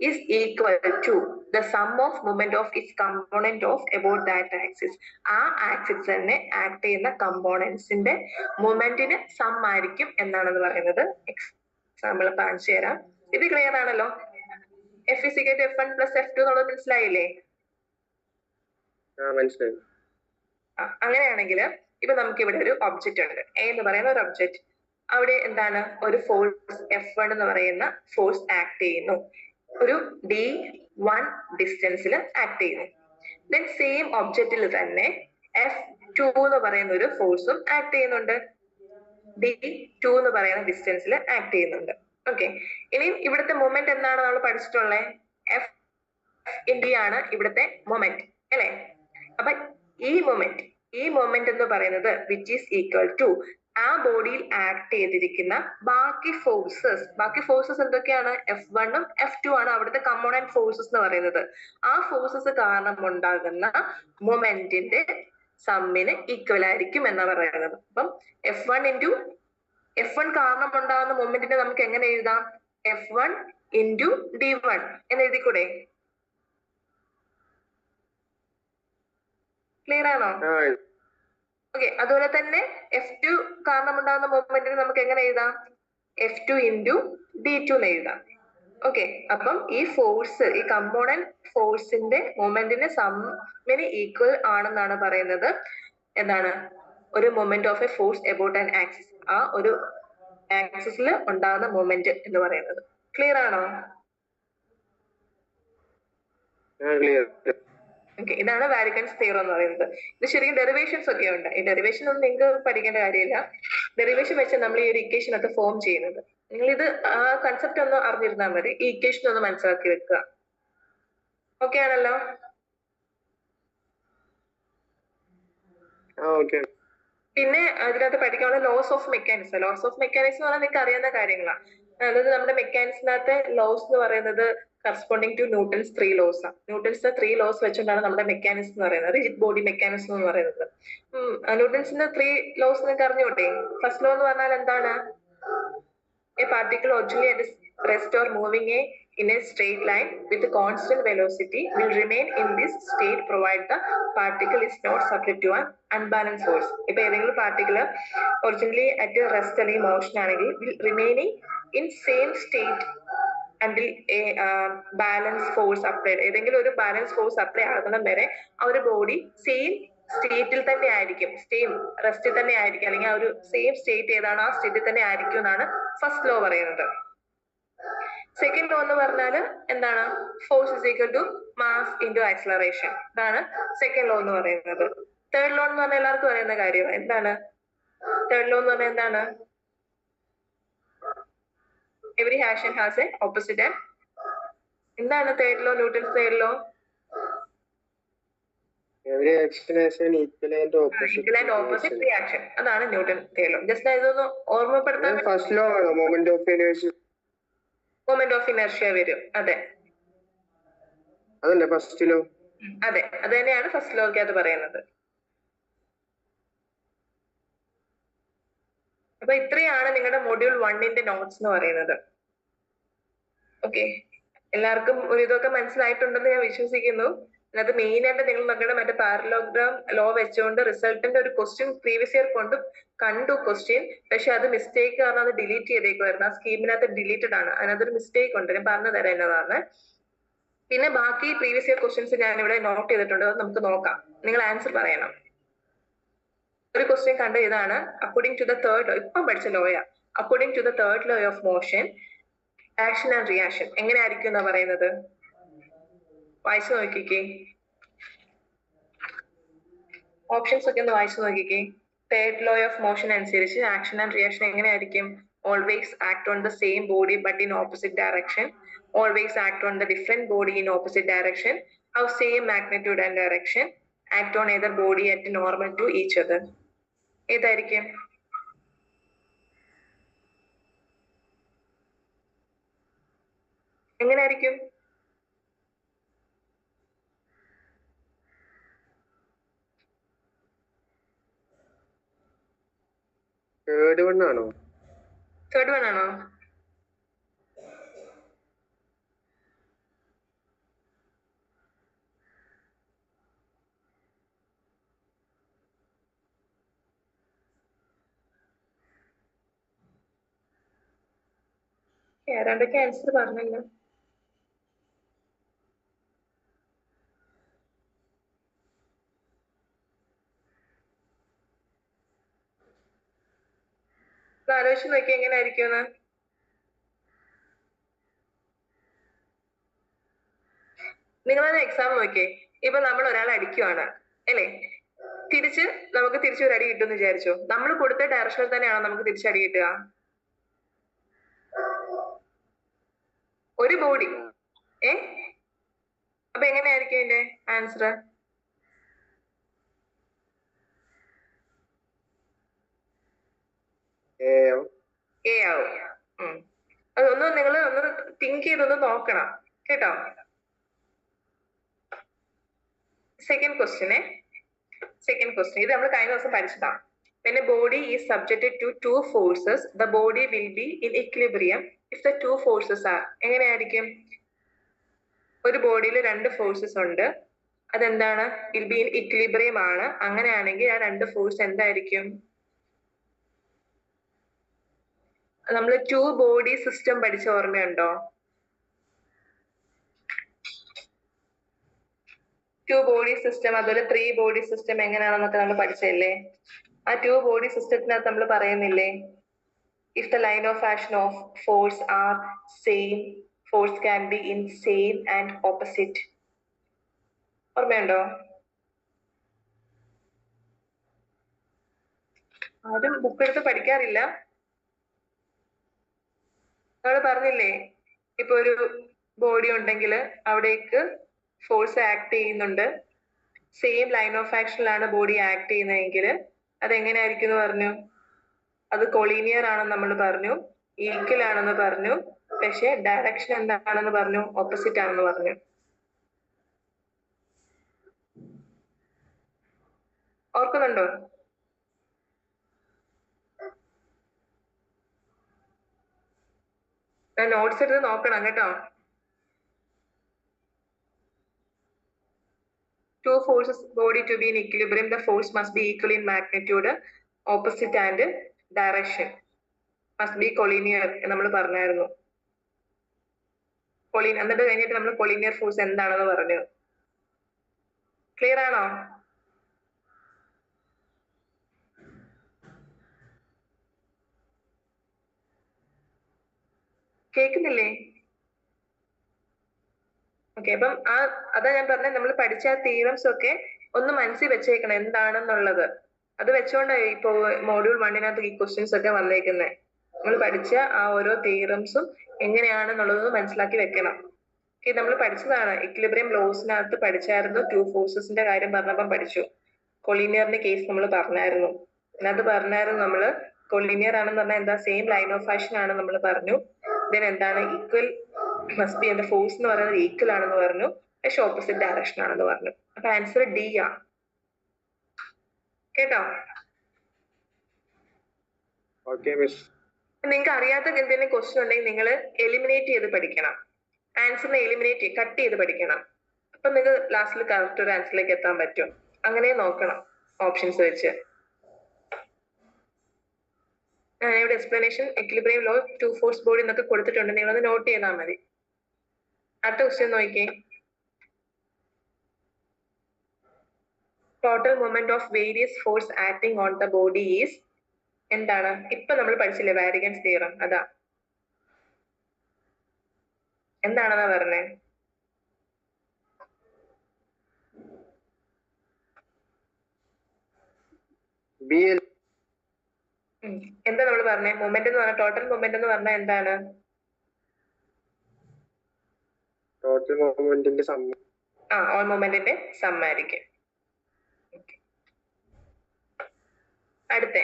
is equal to the sum of moment of its component of about that axis. ആ ആക്സിസ് തന്നെ ആക്ട് ചെയ്യുന്ന കമ്പോണൻസിന്റെ മൊമെന്റിന് സം ആയിരിക്കും എന്നാണെന്ന് പറയുന്നത്. എക്സാമ്പിൾ കാണിച്ചു തരാം. ഇത് ക്ലിയർ ആണല്ലോ? F=F1 + F2 എന്നുള്ളത് മനസ്സിലായില്ലേ? മനസ്സിലായി. അങ്ങനെയാണെങ്കിൽ ഇപ്പൊ നമുക്ക് ഇവിടെ ഒരു ഒബ്ജക്റ്റ് ഉണ്ട്, എ എന്ന് പറയുന്ന ഒരു ഒബ്ജക്റ്റ്. അവിടെ എന്താണ്, ഒരു ഫോഴ്സ് F1 എന്ന് പറയുന്ന ഫോഴ്സ് ആക്ട് ചെയ്യുന്നു, ഒരു D1 ഡിസ്റ്റൻസിൽ ആക്ട് ചെയ്യുന്നു. ദെൻ സെയിം ഒബ്ജക്റ്റിൽ തന്നെ F2 എന്ന് പറയുന്ന ഒരു ഫോഴ്സും ആക്ട് ചെയ്യുന്നുണ്ട്, D2 എന്ന് പറയുന്ന ഡിസ്റ്റൻസിൽ ആക്ട് ചെയ്യുന്നുണ്ട്. ഓക്കെ, ഇനി ഇവിടുത്തെ മൊമെന്റ് എന്താണ് നമ്മൾ പഠിച്ചിട്ടുള്ളത്? എഫ് ഇൻ ഡി ആണ് ഇവിടുത്തെ മൊമെന്റ് അല്ലെ? അപ്പൊ ഈ മൊമെന്റ് എന്ന് പറയുന്നത് വിച്ച് ഈസ് ഈക്വൽ ടു ആ ബോഡിയിൽ ആക്ട് ചെയ്തിരിക്കുന്ന ബാക്കി ഫോഴ്സസ് എന്തൊക്കെയാണ്? F1ഉം F2 ആണ് അവിടുത്തെ കമ്പോണന്റ് ഫോഴ്സസ് എന്ന് പറയുന്നത്. ആ ഫോഴ്സസ് കാരണം ഉണ്ടാകുന്ന മൊമെന്റിന്റെ സമ്മിന് ഈക്വൽ ആയിരിക്കും എന്നാ പറയുന്നത്. അപ്പം F1 കാരണം ഉണ്ടാകുന്ന മൊമെന്റിനെ നമുക്ക് എങ്ങനെ എഴുതാം? F1 × D1 എന്ന് എഴുതിക്കൂടെ? ക്ലിയർ ആണോ? ഓക്കെ, അതുപോലെ തന്നെ F2 കാരണം ഉണ്ടാകുന്ന മൊമെന്റിന് നമുക്ക് എങ്ങനെ എഴുതാം? F2 × D2 എന്ന് എഴുതാം. ഓക്കെ, അപ്പം ഈ ഫോഴ്സ്, ഈ കമ്പോണന്റ് ഫോഴ്സിന്റെ മൊമെന്റിന് സമ്മിന് ഈക്വൽ ആണെന്നാണ് പറയുന്നത്. എന്താണ് ഒരു moment of a force about an axis, ആ ഒരു ആക്സിസിൽ ഉണ്ടാകുന്ന മൊമെന്റ് എന്ന് പറയുന്നത്. ക്ലിയർ ആണോ? ഓക്കെ, ഇതാണ് വാരിക്കൻസ് തിയറം എന്ന് പറയുന്നത്. ഇത് ശരിക്കും ഡെറിവേഷൻസ് ഒക്കെ ഉണ്ട്. ഈ ഡെറിവേഷൻ ഒന്നും നിങ്ങൾക്ക് പഠിക്കേണ്ട കാര്യമില്ല. ഡെറിവേഷൻ വെച്ച് നമ്മൾ ഈ ഒരു ഇക്വേഷൻ ഒക്കെ ഫോം ചെയ്യുന്നത്. നിങ്ങൾ ഇത് ആ കൺസെപ്റ്റ് ഒന്ന് അറിഞ്ഞിരുന്നാൽ മതി. ഈ ഇക്വേഷൻ ഒന്ന് മനസ്സിലാക്കി വെക്കുക. ഓക്കെ ആണല്ലോ? പിന്നെ അതിനകത്ത് പഠിക്കാനുള്ള ലോസ് ഓഫ് മെക്കാനിക്സ് എന്ന് പറഞ്ഞാൽ നിങ്ങൾക്ക് അറിയാവുന്ന കാര്യങ്ങളാണ്. അതായത് നമ്മുടെ മെക്കാനിക്സിനകത്തെ ലോസ് എന്ന് പറയുന്നത് കറസ്പോണ്ടിങ് ടു ന്യൂട്ടൺസ് 3 ലോസ് ആണ്. ന്യൂട്ടൺസിന്റെ 3 ലോസ് വെച്ചുകൊണ്ടാണ് നമ്മുടെ മെക്കാനിക്സ് എന്ന് പറയുന്നത്, റിജിഡ് ബോഡി മെക്കാനിക്സ് എന്ന് പറയുന്നത്. ന്യൂട്ടൺസിന്റെ 3 ലോസ് നിങ്ങൾക്ക് അറിഞ്ഞോട്ടെ? ഫസ്റ്റ് ലോ എന്ന് പറഞ്ഞാൽ എന്താണ്? A particle originally at rest or moving in a straight line with constant velocity will remain in this state provided the particle is not subject to an unbalanced force. ഇപ്പൊ ഏതെങ്കിലും particle originally at rest അല്ലെങ്കിൽ motion ആണെങ്കിൽ will remaining in same state until a balance force applied. ഏതെങ്കിലും ഒരു balance force apply ആകുന്ന വരെ ആ ഒരു ബോഡി സെയിം സ്റ്റേറ്റിൽ തന്നെ ആയിരിക്കും, സെയിം റെസ്റ്റിൽ തന്നെ ആയിരിക്കും, അല്ലെങ്കിൽ ആ ഒരു സെയിം സ്റ്റേറ്റ് ഏതാണ് ആ സ്റ്റേറ്റിൽ തന്നെ ആയിരിക്കും എന്നാണ് ഫസ്റ്റ് ലോ പറയുന്നത്. സെക്കൻഡ് ലോ എന്ന് പറഞ്ഞാല് എന്താണ്? Force is equal to mass into acceleration. ഇതാണ് സെക്കൻഡ് ലോ എന്ന് പറയുന്നത്. തേർഡ് ലോ എന്ന് പറഞ്ഞാൽ എല്ലാവർക്കും അറിയുന്ന കാര്യമാണ്. എന്താണ് തേർഡ് ലോ എന്ന് പറഞ്ഞാൽ? എന്താണ്? Every action has a opposite and. എന്താണ് third law? Newton's third law? Equal and opposite reaction. അതാണ് ന്യൂട്ടൺ തേർഡ് ലോ. ജസ്റ്റ് ഇതൊന്ന് ഓർമ്മപ്പെടുത്താൻ. ഫസ്റ്റ് ലോ ആണ് moment of inertia. Moment of inertia വരും. അതെ, അതല്ലേ ഫസ്റ്റ് ലോ? അതെ, അത് തന്നെയാണ് ഫസ്റ്റ് ലോക്ക് അത് പറയുന്നത്. അപ്പൊ ഇത്രയാണ് നിങ്ങളുടെ മൊഡ്യൂൾ 1ന്റെ നോട്ട്സ് എന്ന് പറയുന്നത്. ഓക്കെ, എല്ലാവർക്കും ഒരു ഇതൊക്കെ മനസ്സിലായിട്ടുണ്ടെന്ന് ഞാൻ വിശ്വസിക്കുന്നു. അതിനകത്ത് മെയിൻ ആയിട്ട് നിങ്ങൾ നിങ്ങളുടെ മറ്റേ പാരലോഗ്രാം ലോ വെച്ചുകൊണ്ട് റിസൾട്ടിന്റെ ഒരു ക്വസ്റ്റ്യൻ പ്രീവിയസ് ഇയർ കണ്ടു ക്വസ്റ്റ്യൻ, പക്ഷെ അത് മിസ്റ്റേക്ക് കാരണം അത് ഡിലീറ്റ് ചെയ്തേക്കുമായിരുന്നു. ആ സ്കീമിനകത്ത് ഡിലീറ്റഡ് ആണ്, അതിനകത്തൊരു മിസ്റ്റേക്ക് ഉണ്ട്. ഞാൻ പറഞ്ഞു തരാം എന്നതാണ്. പിന്നെ ബാക്കി പ്രീവിയസ് ഇയർ ക്വസ്റ്റ്യൻസ് ഞാൻ ഇവിടെ നോട്ട് ചെയ്തിട്ടുണ്ട്, അത് നമുക്ക് നോക്കാം. നിങ്ങൾ ആൻസർ പറയണം. ഒരു ക്വസ്റ്റ്യൻ കണ്ട ഇതാണ്, according to the third law, ഇപ്പം പഠിച്ച ലോയാ. According to the third law of motion, action and reaction എങ്ങനെ ആയിരിക്കും എന്നാ പറയുന്നത്? വായിച്ചു നോക്കിക്കേ, ഓപ്ഷൻസ് ഒക്കെ ഒന്ന് വായിച്ചു നോക്കിക്കേ. തേർഡ് ലോ ഓഫ് മോഷൻ അനുസരിച്ച് ആക്ഷൻ ആൻഡ് റിയാക്ഷൻ എങ്ങനെയായിരിക്കും? Always act on the same body but in opposite direction, always act on the different body in opposite direction, have same magnitude and direction, act on either body at normal to each other. ഏതായിരിക്കും? എങ്ങനെയായിരിക്കും? Third one ആണോ? Third one ആണോ? ഏതാണ്ടൊക്കെ answer പറഞ്ഞല്ലോ. ആലോചിച്ച് നോക്കി എങ്ങനെയായിരിക്കുമെന്ന്. നിങ്ങളത് exam നോക്കിയേ. ഇപ്പൊ നമ്മൾ ഒരാളെ അടിക്കുവാണ് അല്ലേ? തിരിച്ച് നമുക്ക് തിരിച്ചൊരു അടി കിട്ടുമെന്ന് വിചാരിച്ചോ. നമ്മൾ കൊടുത്ത ഡയറക്ഷനിൽ തന്നെയാണോ നമുക്ക് തിരിച്ചടി കിട്ടുക? ഒരു ബോഡി അപ്പൊ എങ്ങനെയായിരിക്കും ഇതിന്റെ ആൻസർ? എ ആവും. അതൊന്ന് നിങ്ങൾ ഒന്ന് തിങ്ക് ചെയ്തൊന്ന് നോക്കണം കേട്ടോ. സെക്കൻഡ് ക്വസ്റ്റ്യൻ ഇത് നമ്മൾ കഴിഞ്ഞ ദിവസം പഠിച്ചതാണ്. When a body is subjected to two forces, the body will be in equilibrium if the two forces are. എങ്ങനെയായിരിക്കും? ഒരു ബോഡിയിൽ രണ്ട് ഫോഴ്സസ് ഉണ്ട്. അതെന്താണ്? വിൽ ബി ഇൻ ഇക്വിലിബ്രിയം ആണ്. അങ്ങനെയാണെങ്കിൽ ആ രണ്ട് ഫോഴ്സ് എന്തായിരിക്കും? നമ്മൾ ടു ബോഡി സിസ്റ്റം പഠിച്ച ഓർമ്മയുണ്ടോ? ടു ബോഡി സിസ്റ്റം അതുപോലെ ത്രീ ബോഡി സിസ്റ്റം എങ്ങനെയാണെന്നൊക്കെ നമ്മൾ പഠിച്ചല്ലേ. ആ ടു ബോഡി സിസ്റ്റത്തിനകത്ത് നമ്മൾ പറയുന്നില്ലേ, if the line of action of force are same, force can be in same and opposite. ഓർമ്മയുണ്ടോ? ആരും ബുക്ക് എടുത്ത് പഠിക്കാറില്ല. നമ്മൾ പറഞ്ഞില്ലേ, ഇപ്പൊ ഒരു ബോഡി ഉണ്ടെങ്കിൽ അവിടേക്ക് ഫോഴ്സ് ആക്ട് ചെയ്യുന്നുണ്ട്. സെയിം ലൈൻ ഓഫ് ആക്ഷനിലാണ് ബോഡി ആക്ട് ചെയ്യുന്നതെങ്കിൽ അതെങ്ങനെയായിരിക്കും എന്ന് പറഞ്ഞു? അത് കൊളീനിയർ ആണെന്ന് നമ്മൾ പറഞ്ഞു, ഈക്വൽ ആണെന്ന് പറഞ്ഞു. പക്ഷെ ഡയറക്ഷൻ എന്താണെന്ന് പറഞ്ഞു? ഓപ്പോസിറ്റ് ആണെന്ന് പറഞ്ഞു. ഓർക്കുന്നുണ്ടോ? നോട്ട്സ് എടുത്ത് നോക്കണം കേട്ടോ. Two forces body to be in equilibrium, the force must be equal in magnitude, opposite and direction. Must be collinear നമ്മൾ പറഞ്ഞായിരുന്നു. എന്നിട്ട് കഴിഞ്ഞിട്ട് നമ്മൾ കൊളീനിയർ ഫോഴ്സ് എന്താണെന്ന് പറഞ്ഞു. ക്ലിയർ ആണോ? കേൾക്കുന്നില്ലേ? ഓക്കെ, അപ്പം അതാ ഞാൻ പറഞ്ഞത്, നമ്മൾ പഠിച്ച തിയറംസ് ഒക്കെ ഒന്ന് മനസ്സിൽ വെച്ചേക്കണം എന്താണെന്നുള്ളത്. അത് വെച്ചോണ്ടായി ഇപ്പൊ മോഡ്യൂൾ 1 ഈ ക്വസ്റ്റ്യൻസ് ഒക്കെ വന്നേക്കുന്നത്. നമ്മൾ പഠിച്ച ആ ഓരോ തിയറംസും എങ്ങനെയാണെന്നുള്ളത് മനസ്സിലാക്കി വെക്കണം. നമ്മൾ പഠിച്ചതാണ്, ഇക്വിലിബ്രിയം ലോസിനകത്ത് പഠിച്ചായിരുന്നു. ടു ഫോഴ്സസിന്റെ കാര്യം പറഞ്ഞപ്പം പഠിച്ചു. കൊളീനിയറിന്റെ കേസ് നമ്മൾ പറഞ്ഞായിരുന്നു. അതിനകത്ത് പറഞ്ഞായിരുന്നു നമ്മള് കൊളീനിയർ ആണെന്ന് പറഞ്ഞാൽ എന്താ? സെയിം ലൈൻ ഓഫ് ആക്ഷൻ ആണ് നമ്മൾ പറഞ്ഞു. ദെൻ എന്താണ്? ഈക്വൽ മസ്റ്റ് ബി, എന്റെ ഫോഴ്സ് എന്ന് പറയുന്നത് ഈക്വൽ ആണെന്ന് പറഞ്ഞു. പക്ഷെ ഓപ്പോസിറ്റ് ഡയറക്ഷൻ ആണെന്ന് പറഞ്ഞു. അപ്പൊ ആൻസർ ഡി ആ കേട്ടോ. നിങ്ങൾക്ക് അറിയാത്ത എന്തെങ്കിലും ക്വസ്റ്റ്യൻ ഉണ്ടെങ്കിൽ നിങ്ങൾ എലിമിനേറ്റ് ചെയ്ത് പഠിക്കണം. ആൻസറിനെ എലിമിനേറ്റ് കട്ട് ചെയ്ത് പഠിക്കണം. അപ്പൊ നിങ്ങൾക്ക് ലാസ്റ്റിൽ കറക്റ്റ് ഒരു ആൻസറിലേക്ക് എത്താൻ പറ്റും. അങ്ങനെ നോക്കണം ഓപ്ഷൻസ് വെച്ച്. ഇവിടെ explanation equilibrium law, two force body എന്നൊക്കെ കൊടുത്തിട്ടുണ്ട്. നിങ്ങളത് നോട്ട് ചെയ്താൽ മതി. അടുത്ത ക്വസ്റ്റ്യൻ നോക്കിയേ. Total moment of various force acting on the body is എന്താണ്? ഇപ്പൊ നമ്മൾ പഠിച്ചില്ലേ വാരിഗൻസ് തിയറം, അതാ. എന്താണെന്നാ പറഞ്ഞേ? എന്താ നമ്മൾ പറഞ്ഞേ? മൊമെന്റ് എന്ന് പറഞ്ഞാൽ, ടോട്ടൽ മൊമെന്റ് എന്ന് പറഞ്ഞാൽ എന്താണ്? ടോട്ടൽ മൊമെന്റിന്റെ സം. ഓൾ മൊമെന്റിന്റെ സം ആയിരിക്കും. അടുത്ത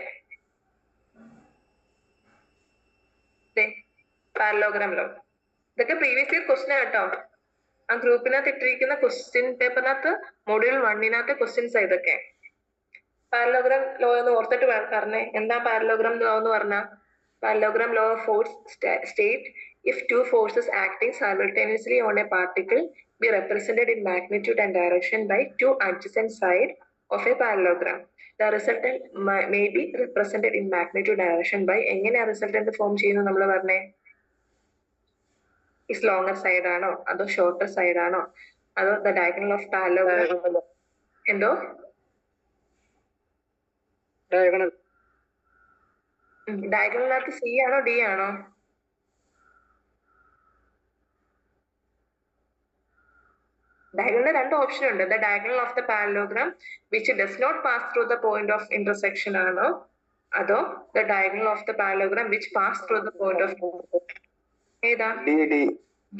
പാരലോഗ്രാം ലോ. ഇതൊക്കെ പ്രീവിയസ് ഇയർ ക്വസ്റ്റ്യൻ കേട്ടോ. ആ ഗ്രൂപ്പിനകത്ത് ഇട്ടിരിക്കുന്ന ക്വസ്റ്റ്യൻ പേപ്പറിനകത്ത് മൊഡ്യൂൾ 1 ക്വസ്റ്റ്യൻസ് ഇതൊക്കെ. പാരലോഗ്രാം ലോ എന്ന് ഓർത്തിട്ട് പറഞ്ഞേ. എന്താ പാരലോഗ്രാം ലോ എന്ന് പറഞ്ഞ? Parallelogram law of force state if two forces acting simultaneously on a particle be represented in magnitude and direction by two adjacent sides of a parallelogram, the resultant may be represented in magnitude direction by എങ്ങനെയാ resultant form ചെയ്യുന്നത് നമ്മൾ പറഞ്ഞേ? is longer side ആണോ അതോ shorter side ആണോ അതോ the diagonal of parallelogram? എന്തോ diagonal ഡയഗണലിനകത്ത് സി ആണോ ഡി ആണോ? ഡയഗണലിന് രണ്ട് ഓപ്ഷൻ ഉണ്ട്. The diagonal of the parallelogram which does not pass through the point of intersection ആണോ അതോ the diagonal of the parallelogram which pass through the point of ഏതാ?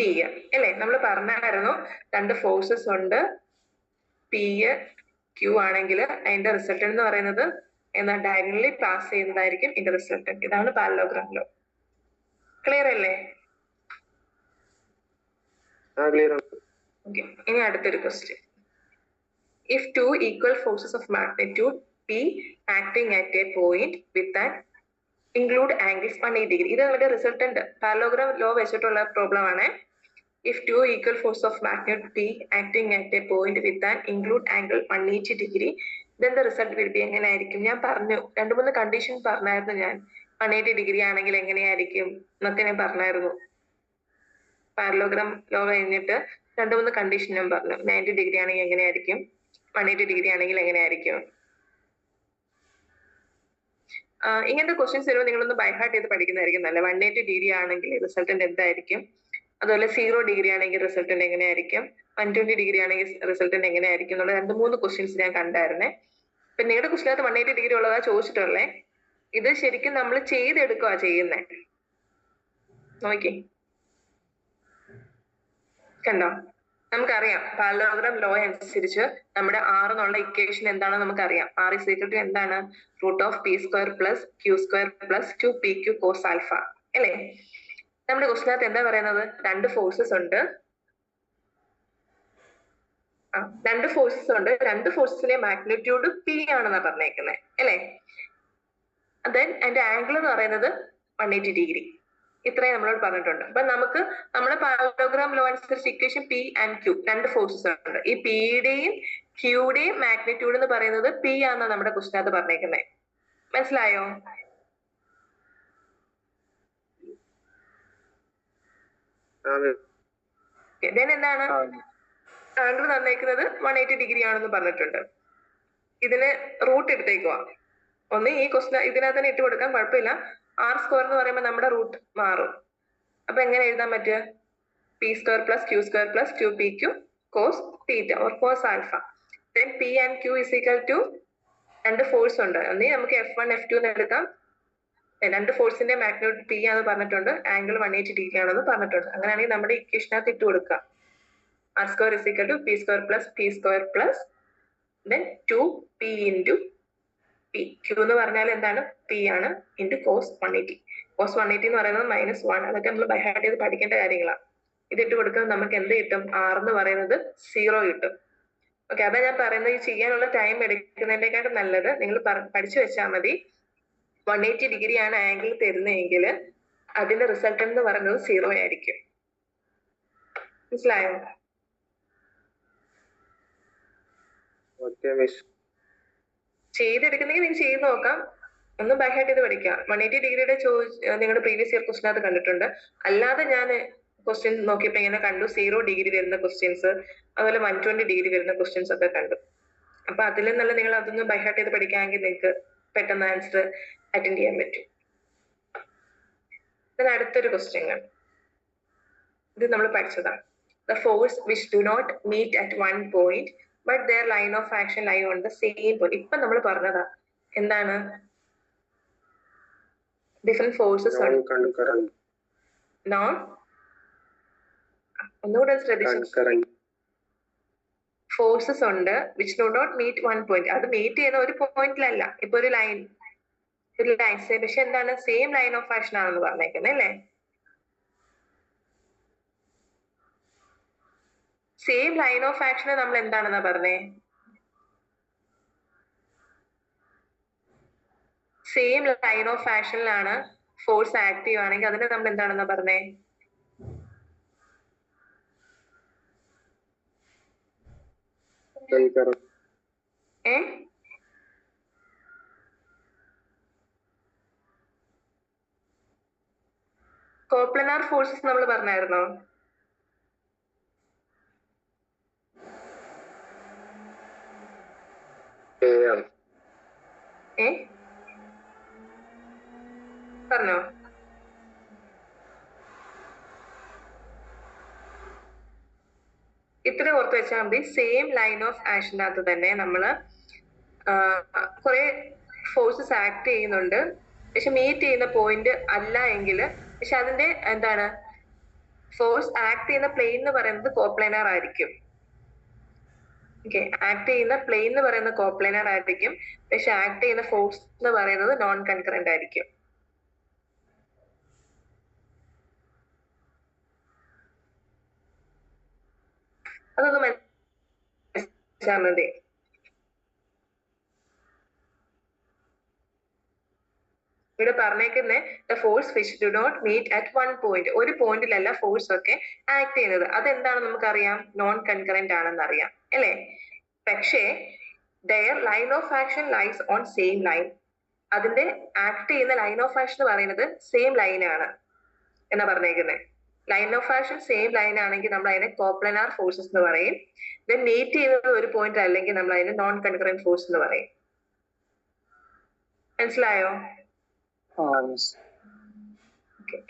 ഡി അല്ലേ? നമ്മൾ പറഞ്ഞായിരുന്നു രണ്ട് ഫോഴ്സസ് ഉണ്ട്. പി ക്യൂ ആണെങ്കിൽ അതിന്റെ റിസൾട്ടന്റ് എന്ന് പറയുന്നത് എന്നാൽ ഡയഗണലി പാസ് ചെയ്യുന്നതായിരിക്കും ഇതിന്റെ റിസൾട്ടന്റ്. ഇതാണ് പാരലോഗ്രാം ലോ. ക്ലിയർ അല്ലേ? ഓക്കെ, ഇനി അടുത്തൊരു question. If two equal forces of magnitude P acting at A point with an include angles 180 degree. ഇത് നമ്മുടെ റിസൾട്ടന്റ് പാരലോഗ്രാം ലോ വെച്ചിട്ടുള്ള പ്രോബ്ലം ആണ്. If two equal force of magnitude P acting at a point with an include angle 180 degree, then the result will be എങ്ങനെയായിരിക്കും? ഞാൻ പറഞ്ഞു, 2-3 condition പറഞ്ഞായിരുന്നു ഞാൻ. 180 degree ആണെങ്കിൽ എങ്ങനെയായിരിക്കും എന്നൊക്കെ ഞാൻ പറഞ്ഞായിരുന്നു. പാരലോഗ്രാം ലോ കഴിഞ്ഞിട്ട് 2-3 കണ്ടീഷൻ ഞാൻ പറഞ്ഞു. 90 ഡിഗ്രി ആണെങ്കിൽ എങ്ങനെയായിരിക്കും, 180 ഡിഗ്രി ആണെങ്കിൽ എങ്ങനെയായിരിക്കും. ഇങ്ങനത്തെ ക്വസ്റ്റ്യൻസ് വരുമ്പോൾ നിങ്ങളൊന്ന് ബൈഹാർട്ട് ചെയ്ത് പഠിക്കുന്നതായിരിക്കും നല്ല. 180 ഡിഗ്രി ആണെങ്കിൽ റിസൾട്ടന്റ് എന്തായിരിക്കും, അതുപോലെ 0 ഡിഗ്രി ആണെങ്കിൽ റിസൾട്ടന്റ് എങ്ങനെയായിരിക്കും, 120 ഡിഗ്രി ആണെങ്കിൽ റിസൾട്ടന്റ് എങ്ങനെയായിരിക്കും എന്നുള്ള 2-3 ക്വസ്റ്റ്യൻസ് ഞാൻ കണ്ടായിരുന്നേ. ഇപ്പൊ നിങ്ങളുടെ ക്വസ്റ്റിനകത്ത് 180 ഡിഗ്രി ഉള്ളതാ ചോദിച്ചിട്ടുള്ളേ. ഇത് ശരിക്കും നമ്മൾ ചെയ്തെടുക്കുക ചെയ്യുന്നേ. നോക്കി കണ്ടോ? നമുക്കറിയാം പാരലോഗ്രാം ലോ അനുസരിച്ച് നമ്മുടെ R എന്നുള്ള ഇക്വേഷൻ എന്താണെന്ന് നമുക്കറിയാം. R is equal to എന്താണ്? √p² + q² + 2pq cos alpha അല്ലേ? നമ്മുടെ ക്വസ്റ്റിനകത്ത് എന്താ പറയുന്നത്? രണ്ട് ഫോഴ്സസ് ഉണ്ട്. രണ്ട് ഫോഴ്സസിന്റെ മാഗ്നിറ്റ്യൂഡ് പി ആണെന്നാ പറഞ്ഞേക്കുന്നത് അല്ലേ? ദെൻ അതിന്റെ ആംഗിൾ എന്ന് പറയുന്നത് 180 ഡിഗ്രി. ഇത്രയും നമ്മളോട് പറഞ്ഞിട്ടുണ്ട്. അപ്പൊ നമുക്ക് നമ്മുടെ പാരലോഗ്രാം ലോ അനുസരിച്ച് ഇക്വേഷൻ പി ആൻഡ് ക്യൂ രണ്ട് ഫോഴ്സസ് ഉണ്ട്. ഈ പിയുടെയും ക്യൂയുടെയും മാഗ്നിറ്റ്യൂഡ് എന്ന് പറയുന്നത് പി ആണെന്നാണ് നമ്മുടെ ക്വസ്റ്റിനകത്ത് പറഞ്ഞേക്കുന്നത്. മനസ്സിലായോ? ദെൻ എന്താണ് ആംഗിൾ തന്നേക്കുന്നത്? 180 ഡിഗ്രി ആണെന്ന് പറഞ്ഞിട്ടുണ്ട്. ഇതിന് റൂട്ട് എടുത്തേക്കുവാ. ഒന്ന് ഈ ക്വസ്റ്റ്യൻ ഇതിനകത്ത് തന്നെ ഇട്ട് കൊടുക്കാൻ കുഴപ്പമില്ല. R² എന്ന് പറയുമ്പോൾ നമ്മുടെ റൂട്ട് മാറും. അപ്പൊ എങ്ങനെ എഴുതാൻ പറ്റുക? p² + q² + 2pq cos θ or cos alpha. Then p and q is equal to രണ്ട് ഫോഴ്സ് ഉണ്ട്. ഒന്ന് നമുക്ക് F1 F2 എന്ന് എടുക്കാം. രണ്ട് ഫോഴ്സിന്റെ മാഗ്നിറ്റ്യൂഡ് പി ആണെന്ന് പറഞ്ഞിട്ടുണ്ട്, ആംഗിൾ 180 ഡിഗ്രി ആണെന്ന് പറഞ്ഞിട്ടുണ്ട്. അങ്ങനെയാണെങ്കിൽ നമ്മുടെ ഇക്വേഷനകത്ത് ഇട്ട് കൊടുക്കാം. R² is equal to p² + p² plus then 2p into p. Q എന്ന് പറഞ്ഞാൽ എന്താണ്? p ആണ് into cos 180. cos 180 എന്ന് പറയുന്നത് -1. അതൊക്കെ നമ്മൾ ബൈ ഹാർട്ട് ചെയ്ത് പഠിക്കേണ്ട കാര്യങ്ങളാണ്. ഇതിട്ട് കൊടുക്കുന്നത് നമുക്ക് എന്ത് കിട്ടും? R എന്ന് പറയുന്നത് 0 കിട്ടും. ഓക്കെ, അതാ ഞാൻ പറയുന്നത് ഈ ചെയ്യാനുള്ള ടൈം എടുക്കുന്നതിനേക്കാളും നല്ലത് നിങ്ങൾ പഠിച്ചു വെച്ചാൽ മതി. 180 ഡിഗ്രി ആണ് ആംഗിൾ തരുന്നതെങ്കിൽ അതിന്റെ റിസൾട്ടന്റ് എന്ന് പറയുന്നത് 0 ആയിരിക്കും. മനസ്സിലായോ? ചെയ്തെടുക്കുന്നെങ്കിൽ നിങ്ങൾക്ക് ചെയ്ത് നോക്കാം. ഒന്ന് ബൈ ഹാർട്ട് ചെയ്ത് പഠിക്കാം. 180 ഡിഗ്രിയുടെ നിങ്ങളുടെ പ്രീവിയസ് ഇയർ ക്വസ്റ്റിനകത്ത് കണ്ടിട്ടുണ്ട്. അല്ലാതെ ഞാൻ ക്വസ്റ്റ്യൻ നോക്കിയപ്പോ ഇങ്ങനെ കണ്ടു 0 ഡിഗ്രി വരുന്ന ക്വസ്റ്റ്യൻസ്, അതുപോലെ 120 ഡിഗ്രി വരുന്ന ക്വസ്റ്റ്യൻസ് ഒക്കെ കണ്ടു. അപ്പൊ അതിൽ നല്ല നിങ്ങൾ അതൊന്ന് ബൈ ഹാർട്ട് ചെയ്ത് പഠിക്കാമെങ്കിൽ നിങ്ങൾക്ക് പെട്ടെന്ന് ആൻസർ അറ്റൻഡ് ചെയ്യാൻ പറ്റും. ഇതിന് അടുത്തൊരു ക്വസ്റ്റ്യൻ ആണ്. ഇത് നമ്മൾ പഠിച്ചതാണ്. The force which do not meet at one point but their line of action lie on the same point. ഇപ്പൊ നമ്മൾ പറഞ്ഞതാ എന്താണ്? ഡിഫറെന്റ് ഫോഴ്സസ് നോൺ ഒന്നുകൂടെ ശ്രദ്ധിച്ചു. ഫോഴ്സസ് ഉണ്ട് which do not meet one point. അത് മീറ്റ് ചെയ്യുന്ന ഒരു പോയിന്റിലല്ല. ഇപ്പൊ ഒരു ലൈൻ പക്ഷെ എന്താണ്? സെയിം ലൈൻ ഓഫ് ആക്ഷൻ ആണെന്ന് പറഞ്ഞേക്കുന്നത് അല്ലേ? സെയിം ലൈൻ ഓഫ് ആക്ഷന് നമ്മൾ എന്താണെന്നാ പറഞ്ഞേ? സെയിം ലൈൻ ഓഫ് ആക്ഷനിലാണ് ഫോഴ്സ് ആക്റ്റീവ് ആണെങ്കിൽ അതിനെ നമ്മൾ എന്താണെന്നാ പറഞ്ഞേ? ഏ കോപ്ലനാർ ഫോഴ്സസ് നമ്മൾ പറഞ്ഞായിരുന്നോ? ഏ പറഞ്ഞോ? ഇത്ര ഓർത്ത് വെച്ചാൽ മതി. സെയിം ലൈൻ ഓഫ് ആക്ഷനകത്ത് തന്നെ നമ്മള് കുറെ ഫോഴ്സസ് ആക്ട് ചെയ്യുന്നുണ്ട്, പക്ഷെ മീറ്റ് ചെയ്യുന്ന പോയിന്റ് അല്ല എങ്കിൽ, പക്ഷെ അതിന്റെ എന്താണ് ഫോഴ്സ് ആക്ട് ചെയ്യുന്ന പ്ലെയിൻ എന്ന് പറയുന്നത് കോപ്ലാനാർ ആയിരിക്കും. ഓക്കെ, ആക്ട് ചെയ്യുന്ന പ്ലെയിൻ എന്ന് പറയുന്നത് കോപ്ലാനാർ ആയിരിക്കും, പക്ഷെ ആക്ട് ചെയ്യുന്ന ഫോഴ്സ് എന്ന് പറയുന്നത് നോൺ കൺകറന്റ് ആയിരിക്കും. അതൊന്ന് മനസ്സിലാക്കാൻ മതി. ഇവിടെ പറഞ്ഞേക്കുന്നേ the force which do not meet at one point. ഒരു പോയിന്റിലല്ല ഫോഴ്സ് ഒക്കെ ആക്ട് ചെയ്യുന്നത്. അതെന്താണ് നമുക്കറിയാം? നോൺ കൺകറന്റ് ആണെന്ന് അറിയാം അല്ലേ? പക്ഷേ their line of action lies on same line. അതിന്റെ ആക്ട് ചെയ്യുന്ന ലൈൻ ഓഫ് ആക്ഷൻ എന്ന് പറയുന്നത് സെയിം ലൈൻ ആണ് എന്നാ പറഞ്ഞേക്കുന്നത്. Line of action same line ആണെങ്കിൽ നമ്മൾ അതിനെ കോപ്ലനാർ ഫോഴ്സസ് എന്ന് പറയും. ദെൻ മീറ്റ് ചെയ്യുന്നത് ഒരു പോയിന്റ് അല്ലെങ്കിൽ നമ്മൾ അതിനെ നോൺ കൺകറന്റ് ഫോഴ്സ് എന്ന് പറയും. മനസ്സിലായോ?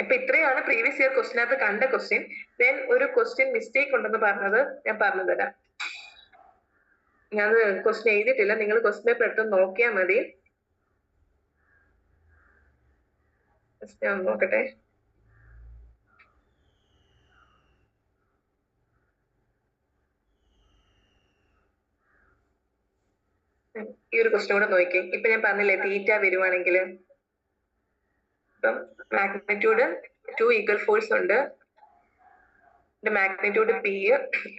അപ്പൊ ഇത്രയാണ് പ്രീവിയസ് ഇയർ ക്വസ്റ്റിനകത്ത് കണ്ട ക്വസ്റ്റ്യൻ. ദെൻ ഒരു ക്വസ്റ്റ്യൻ മിസ്റ്റേക്ക് ഉണ്ടെന്ന് പറഞ്ഞത് ഞാൻ പറഞ്ഞു തരാം. ഞാൻ ക്വസ്റ്റ്യൻ എഴുതിയിട്ടില്ല, നിങ്ങൾ ക്വസ്റ്റ്യൻ പേപ്പർ എടുത്ത് നോക്കിയാൽ മതി. ഞാൻ നോക്കട്ടെ. ഈ ഒരു ക്വസ്റ്റ്യൻ കൂടെ നോക്കി. ഇപ്പൊ ഞാൻ പറഞ്ഞില്ലേ തീറ്റ വരുവാണെങ്കിൽ, ഇപ്പം മാഗ്നിറ്റ്യൂഡ് 2 ഈക്വൽ ഫോഴ്സ് ഉണ്ട്, മാഗ്നിറ്റ്യൂഡ് പി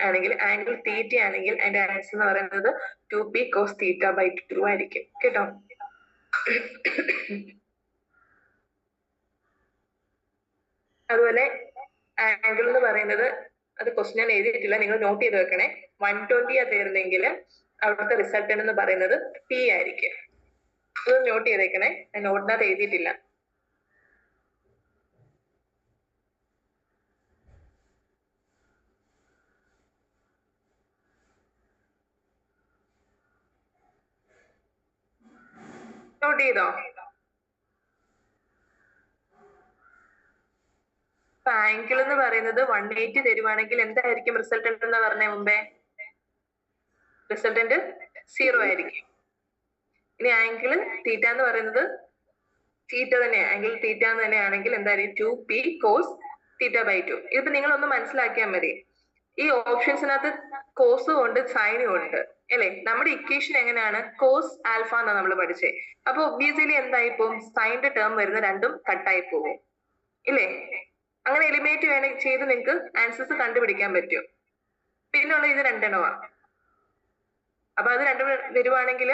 ആണെങ്കിൽ ആംഗിൾ തീറ്റ ആണെങ്കിൽ അതിന്റെ ആൻസർ എന്ന് പറയുന്നത് 2p cos θ/2 ആയിരിക്കും കേട്ടോ. അതുപോലെ ആംഗിൾ എന്ന് പറയുന്നത്, അത് ക്വസ്റ്റ്യൻ ഞാൻ എഴുതിയിട്ടില്ല, നിങ്ങൾ നോട്ട് ചെയ്ത് വെക്കണേ. 120 ആ തരുന്നെങ്കിൽ അവിടുത്തെ റിസൾട്ടന്റ് എന്ന് പറയുന്നത് പി ആയിരിക്കും. അത് നോട്ട് ചെയ്തേക്കണേ, ഞാൻ നോട്ടിനകത്ത് എഴുതിയിട്ടില്ല. നോട്ട് ചെയ്തോ? ആംഗിൾ എന്ന് പറയുന്നത് 180 തരുവാണെങ്കിൽ എന്തായിരിക്കും റിസൾട്ടന്റ് എന്ന് പറഞ്ഞ മുമ്പേ? റിസൾട്ടന്റ് 0 ആയിരിക്കും. ഇനി ആംഗിൾ തീറ്റ എന്ന് പറയുന്നത് തീറ്റ തന്നെ, ആംഗിൾ തീറ്റ എന്ന് തന്നെയാണെങ്കിൽ എന്തായിരിക്കും? 2p cos θ/2. ഇതിപ്പോ നിങ്ങൾ ഒന്ന് മനസ്സിലാക്കിയാൽ മതി. ഈ ഓപ്ഷൻസിനകത്ത് കോസും ഉണ്ട് സൈനും ഉണ്ട് അല്ലെ? നമ്മുടെ ഇക്വേഷൻ എങ്ങനെയാണ്? കോസ് ആൽഫ എന്നാണ് നമ്മൾ പഠിച്ചേ. അപ്പൊ ഒബ്വിയസ്ലി എന്തായിപ്പോ സൈന്റെ ടേം വരുന്ന രണ്ടും കട്ടായി പോകും ഇല്ലേ? അങ്ങനെ എലിമിനേറ്റ് വേണമെങ്കിൽ ചെയ്ത് നിങ്ങൾക്ക് ആൻസേഴ്സ് കണ്ടുപിടിക്കാൻ പറ്റും. പിന്നുള്ള ഇത് രണ്ടെണ്ണമാണ്. അപ്പൊ അത് രണ്ടും വരുവാണെങ്കിൽ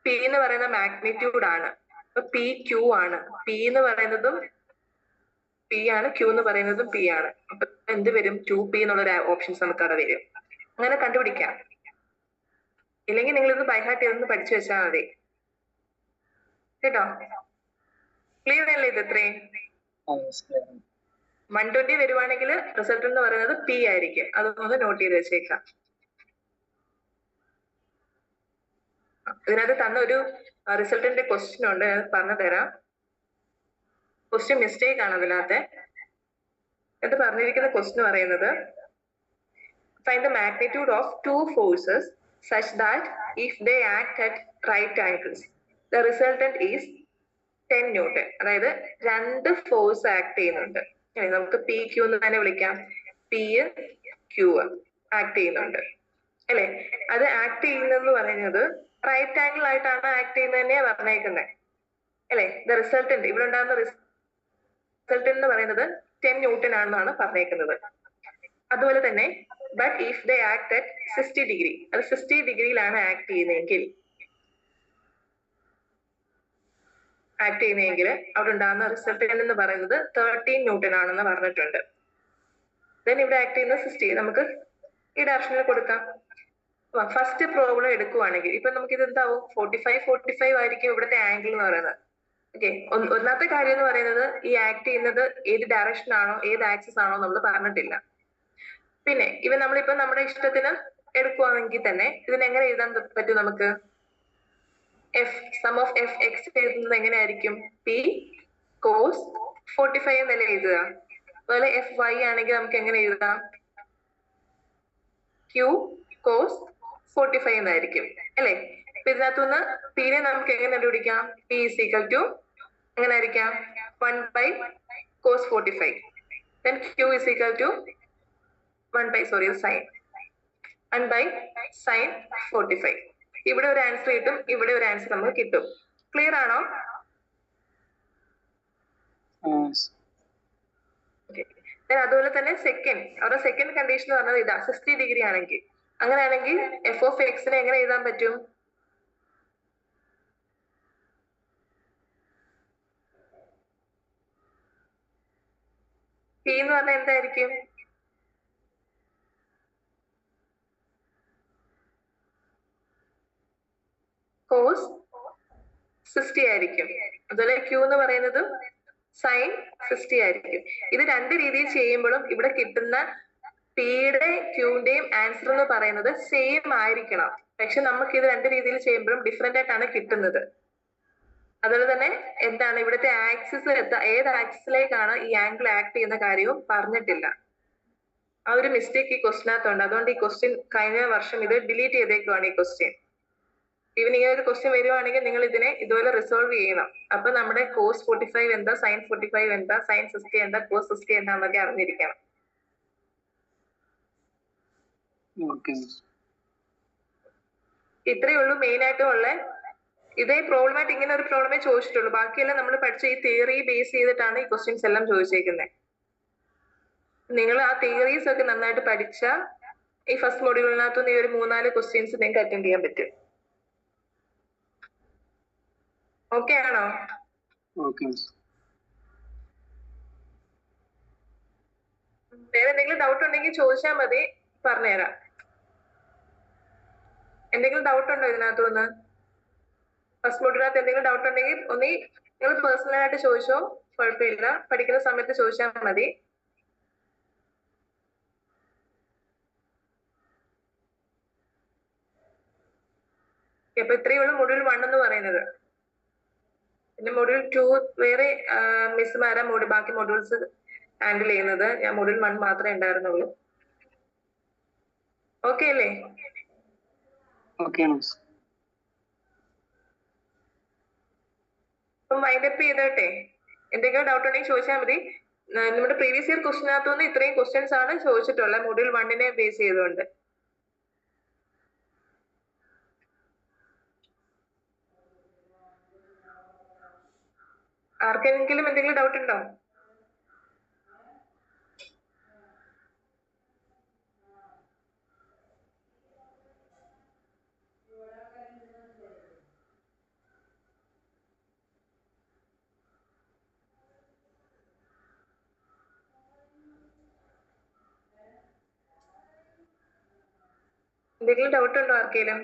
പി എന്ന് പറയുന്ന മാഗ്നിറ്റ്യൂഡ് ആണ്, അപ്പൊ പി ക്യൂ ആണ്. പി എന്ന് പറയുന്നതും പി ആണ്, ക്യൂ എന്ന് പറയുന്നതും പി ആണ്. അപ്പൊ എന്ത് വരും? 2p എന്നുള്ള ഓപ്ഷൻസ് നമുക്ക് അവിടെ വരും. അങ്ങനെ കണ്ടുപിടിക്കാം. ഇല്ലെങ്കിൽ നിങ്ങൾ ഇത് ബൈഹാർട്ട് ചെയ്തൊന്ന് പഠിച്ചു വെച്ചാൽ മതി കേട്ടോ. ക്ലിയർ അല്ലേ ഇത് ഇത്രയും? 120 വരുവാണെങ്കിൽ റിസൾട്ട് എന്ന് പറയുന്നത് പി ആയിരിക്കും. അതൊന്ന് നോട്ട് ചെയ്ത് വെച്ചേക്കാം. ഇതിനകത്ത് തന്ന ഒരു റിസൾട്ടിന്റെ ക്വസ്റ്റ്യൻ ഉണ്ട്, പറഞ്ഞു തരാം. ക്വസ്റ്റ്യൻ മിസ്റ്റേക്ക് ആണ് അതിനകത്ത്. ഇത് പറഞ്ഞിരിക്കുന്ന ക്വസ്റ്റ്യൻ പറയുന്നത് find the magnitude of 2 forces such that if they act at right angles the resultant is 10 newton. അതായത് 2 ഫോഴ്സ് ആക്ട് ചെയ്യുന്നുണ്ട്. നമുക്ക് പി ക്യൂ എന്ന് തന്നെ വിളിക്കാം. പി ക്യൂ ആക്ട് ചെയ്യുന്നുണ്ട് അല്ലെ? അത് ആക്ട് ചെയ്യുന്നതെന്ന് പറയുന്നത് റൈറ്റ് ആംഗിൾ ആയിട്ടാണ് ആക്ട് ചെയ്യുന്നത് തന്നെയാ പറഞ്ഞേക്കുന്നത് അല്ലെ? ദ റിസൾട്ടന്റ്, ഇവിടെ ഉണ്ടാകുന്ന റിസൾട്ടന്റ് എന്ന് പറയുന്നത് 10 ന്യൂട്ടൺ ആണെന്നാണ് പറഞ്ഞേക്കുന്നത്. അതുപോലെ തന്നെ but if they act at 60 degree, അത് 60 ഡിഗ്രിയിലാണ് ആക്ട് ചെയ്യുന്നതെങ്കിൽ അവിടെ ഉണ്ടാകുന്ന റിസൾട്ടന്റ് എന്ന് പറയുന്നത് 13 ന്യൂട്ടൺ ആണെന്ന് പറഞ്ഞിട്ടുണ്ട്. ദെൻ ഇവിടെ ആക്ട് ചെയ്യുന്ന 60, നമുക്ക് ഈ ഡയറക്ഷനിൽ കൊടുക്കാം. ഫസ്റ്റ് പ്രോബ്ലം എടുക്കുവാണെങ്കിൽ ഇപ്പൊ നമുക്ക് ഇത് എന്താവും 45 ആയിരിക്കും ഇവിടുത്തെ ആംഗിൾ എന്ന് പറയുന്നത്. ഓക്കെ, ഒന്നാമത്തെ കാര്യം എന്ന് പറയുന്നത് ഈ ആക്ട് ചെയ്യുന്നത് ഏത് ഡയറക്ഷൻ ആണോ ഏത് ആക്സിസ് ആണോ നമ്മൾ പറഞ്ഞിട്ടില്ല. പിന്നെ ഇവ നമ്മളിപ്പോ നമ്മുടെ ഇഷ്ടത്തിന് എടുക്കുവാണെങ്കിൽ തന്നെ ഇതിനെങ്ങനെ എഴുതാൻ പറ്റും നമുക്ക്? F sum of F X എഴുതുന്നത് എങ്ങനെയായിരിക്കും? പി കോസ് 45 എന്നല്ലേ എഴുതുക. അതുപോലെ എഫ് വൈ ആണെങ്കിൽ നമുക്ക് എങ്ങനെ എഴുതാം? ക്യൂ കോസ് 45 എന്നായിരിക്കും അല്ലെ. അപ്പൊ ഇതിനകത്തുനിന്ന് പിനെ നമുക്ക് എങ്ങനെ കണ്ടുപിടിക്കാം? പി ഇസ് ഈക്വൽ ടു എങ്ങനെ ആയിരിക്കാം? 1 cos 45. then q is equal to 1 sin 45. ഇവിടെ ഒരു ആൻസർ കിട്ടും, ഇവിടെ ഒരു ആൻസർ നമുക്ക് കിട്ടും. ക്ലിയർ ആണോ? അതുപോലെ തന്നെ അവരുടെ സെക്കൻഡ് കണ്ടീഷൻ എന്ന് പറഞ്ഞത് ഇതാ 60 ഡിഗ്രി ആണെങ്കിൽ. അങ്ങനെയാണെങ്കിൽ എഫ് ഓഫ് എക്സിനെ എങ്ങനെ എഴുതാൻ പറ്റും? പി എന്ന് പറഞ്ഞാൽ എന്തായിരിക്കും? കോസ് 60 ആയിരിക്കും. അതുപോലെ ക്യൂ എന്ന് പറയുന്നത് സൈൻ 60 ആയിരിക്കും. ഇത് രണ്ട് രീതിയിൽ ചെയ്യുമ്പോഴും ഇവിടെ കിട്ടുന്ന പിയുടെ ക്യൂന്റെയും ആൻസർ എന്ന് പറയുന്നത് സെയിം ആയിരിക്കണം. പക്ഷെ നമുക്ക് ഇത് രണ്ട് രീതിയിൽ ചെയ്യുമ്പോഴും ഡിഫറെന്റ് ആയിട്ടാണ് കിട്ടുന്നത്. അതുപോലെ തന്നെ എന്താണ് ഇവിടുത്തെ ആക്സിസ് ഏത് ആക്സിസിലേക്കാണ് ഈ ആംഗിൾ ആക്ട് ചെയ്യുന്ന കാര്യവും പറഞ്ഞിട്ടില്ല. ആ ഒരു മിസ്റ്റേക്ക് ഈ ക്വസ്റ്റിനകത്തുണ്ട്. അതുകൊണ്ട് ഈ ക്വസ്റ്റ്യൻ കഴിഞ്ഞ വർഷം ഇത് ഡിലീറ്റ് ചെയ്തേക്കുവാണ് ഈ ക്വസ്റ്റ്യൻ. ഇവൻ ഇങ്ങനെ ഒരു ക്വസ്റ്റ്യൻ വരുവാണെങ്കിൽ നിങ്ങൾ ഇതിനെ ഇതുപോലെ റിസോൾവ് ചെയ്യണം. അപ്പൊ നമ്മുടെ കോസ് 45 എന്താ, സൈൻ 45 എന്താ, സൈൻ 60 എന്താ, കോസ് 60 എന്താന്നൊക്കെ അറിഞ്ഞിരിക്കണം. ഇത്രയേ ഉള്ളൂ മെയിൻ ആയിട്ടും ഉള്ള. ഇതേ പ്രോബ്ലമായിട്ട് ഇങ്ങനെ ഒരു പ്രോബ്ലമേ ചോദിച്ചിട്ടുള്ളൂ. ബാക്കിയെല്ലാം നമ്മൾ പഠിച്ച ഈ തിയറി ബേസ് ചെയ്തിട്ടാണ് ഈ ക്വസ്റ്റ്യൻസ് എല്ലാം ചോദിച്ചേക്കുന്നത്. നിങ്ങൾ ആ തിയറീസ് ഒക്കെ നന്നായിട്ട് പഠിച്ചാൽ ഈ ഫസ്റ്റ് മൊഡ്യൂളിനകത്തുനിന്ന് ഈ ഒരു 3-4 ക്വസ്റ്റ്യൻസ് നിങ്ങൾക്ക് അറ്റൻഡ് ചെയ്യാൻ പറ്റും. ഓക്കെ ആണോ? വേറെ എന്തെങ്കിലും ഡൗട്ട് ഉണ്ടെങ്കിൽ ചോദിച്ചാൽ മതി, പറഞ്ഞുതരാം. എന്തെങ്കിലും ഡൗട്ട് ഉണ്ടോ ഇതിനകത്തുനിന്ന്? ഫസ്റ്റ് മൊഡ്യൂളിനകത്ത് എന്തെങ്കിലും ഡൗട്ട് ഉണ്ടെങ്കിൽ നിങ്ങൾ പേഴ്സണൽ ആയിട്ട് ചോദിച്ചോ, കുഴപ്പമില്ല. പഠിക്കുന്ന സമയത്ത് ചോദിച്ചാൽ മതി. അപ്പൊ ഇത്രയേ ഉള്ളൂ മൊഡ്യൂൾ 1 എന്ന് പറയുന്നത്. പിന്നെ മൊഡ്യൂൾ 2 വേറെ മിസ്സുമാരാ ബാക്കി മൊഡ്യൂൾസ് ഹാൻഡിൽ ചെയ്യുന്നത്. ഞാൻ മൊഡ്യൂൾ 1 മാത്രമേ ഉണ്ടായിരുന്നുള്ളൂ. ഓക്കെ അല്ലേ? അപ്പം വൈൻഡപ്പ് ചെയ്തോട്ടെ. എന്തെങ്കിലും ഡൗട്ട് ഉണ്ടെങ്കിൽ ചോദിച്ചാൽ മതി. നമ്മുടെ പ്രീവിയസ് ഇയർ ക്വസ്റ്റിനകത്തുനിന്ന് ഇത്രയും ക്വസ്റ്റ്യൻസ് ആണ് ചോദിച്ചിട്ടുള്ളത് മൊഡ്യൂൾ 1-നെ ബേസ് ചെയ്തുകൊണ്ട്. ആർക്കെങ്കിലും എന്തെങ്കിലും ഡൗട്ട് ഉണ്ടോ? എന്തെങ്കിലും ഡൗട്ട് ഉണ്ടോ ആർക്കെങ്കിലും?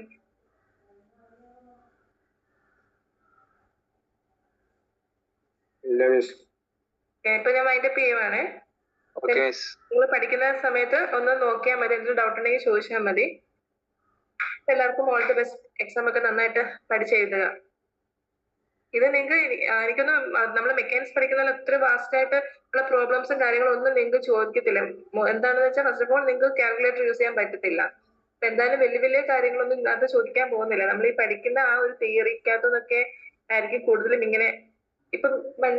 ഇപ്പൊ ഞാൻ വൈൻഡപ്പ് ചെയ്യുവാണ്. നിങ്ങൾ പഠിക്കുന്ന സമയത്ത് ഒന്ന് നോക്കിയാൽ മതി. എന്തെങ്കിലും ഡൗട്ട് ഉണ്ടെങ്കിൽ ചോദിച്ചാൽ മതി. എല്ലാവർക്കും ഓൾ ദി ബെസ്റ്റ്. എക്സാം ഒക്കെ നന്നായിട്ട് പഠിച്ചെഴുതുക. ഇത് നിങ്ങൾക്ക് എനിക്കൊന്നും നമ്മൾ മെക്കാനിക്സ് പഠിക്കുന്ന അത്ര വാസ്റ്റ് ആയിട്ട് ഉള്ള പ്രോബ്ലംസും കാര്യങ്ങളും ഒന്നും നിങ്ങൾക്ക് ചോദിക്കത്തില്ല. എന്താണെന്ന് വെച്ചാൽ ഫസ്റ്റ് ഓഫ് ഓൾ നിങ്ങൾക്ക് കാൽക്കുലേറ്റർ യൂസ് ചെയ്യാൻ പറ്റത്തില്ല. അപ്പൊ എന്തായാലും വലിയ വലിയ കാര്യങ്ങളൊന്നും ഇതിനകത്ത് ചോദിക്കാൻ പോകുന്നില്ല. നമ്മൾ ഈ പഠിക്കുന്ന ആ ഒരു തിയറിക്കകത്തുനിന്നൊക്കെ ആയിരിക്കും കൂടുതലും ഇങ്ങനെ ഇപ്പൊ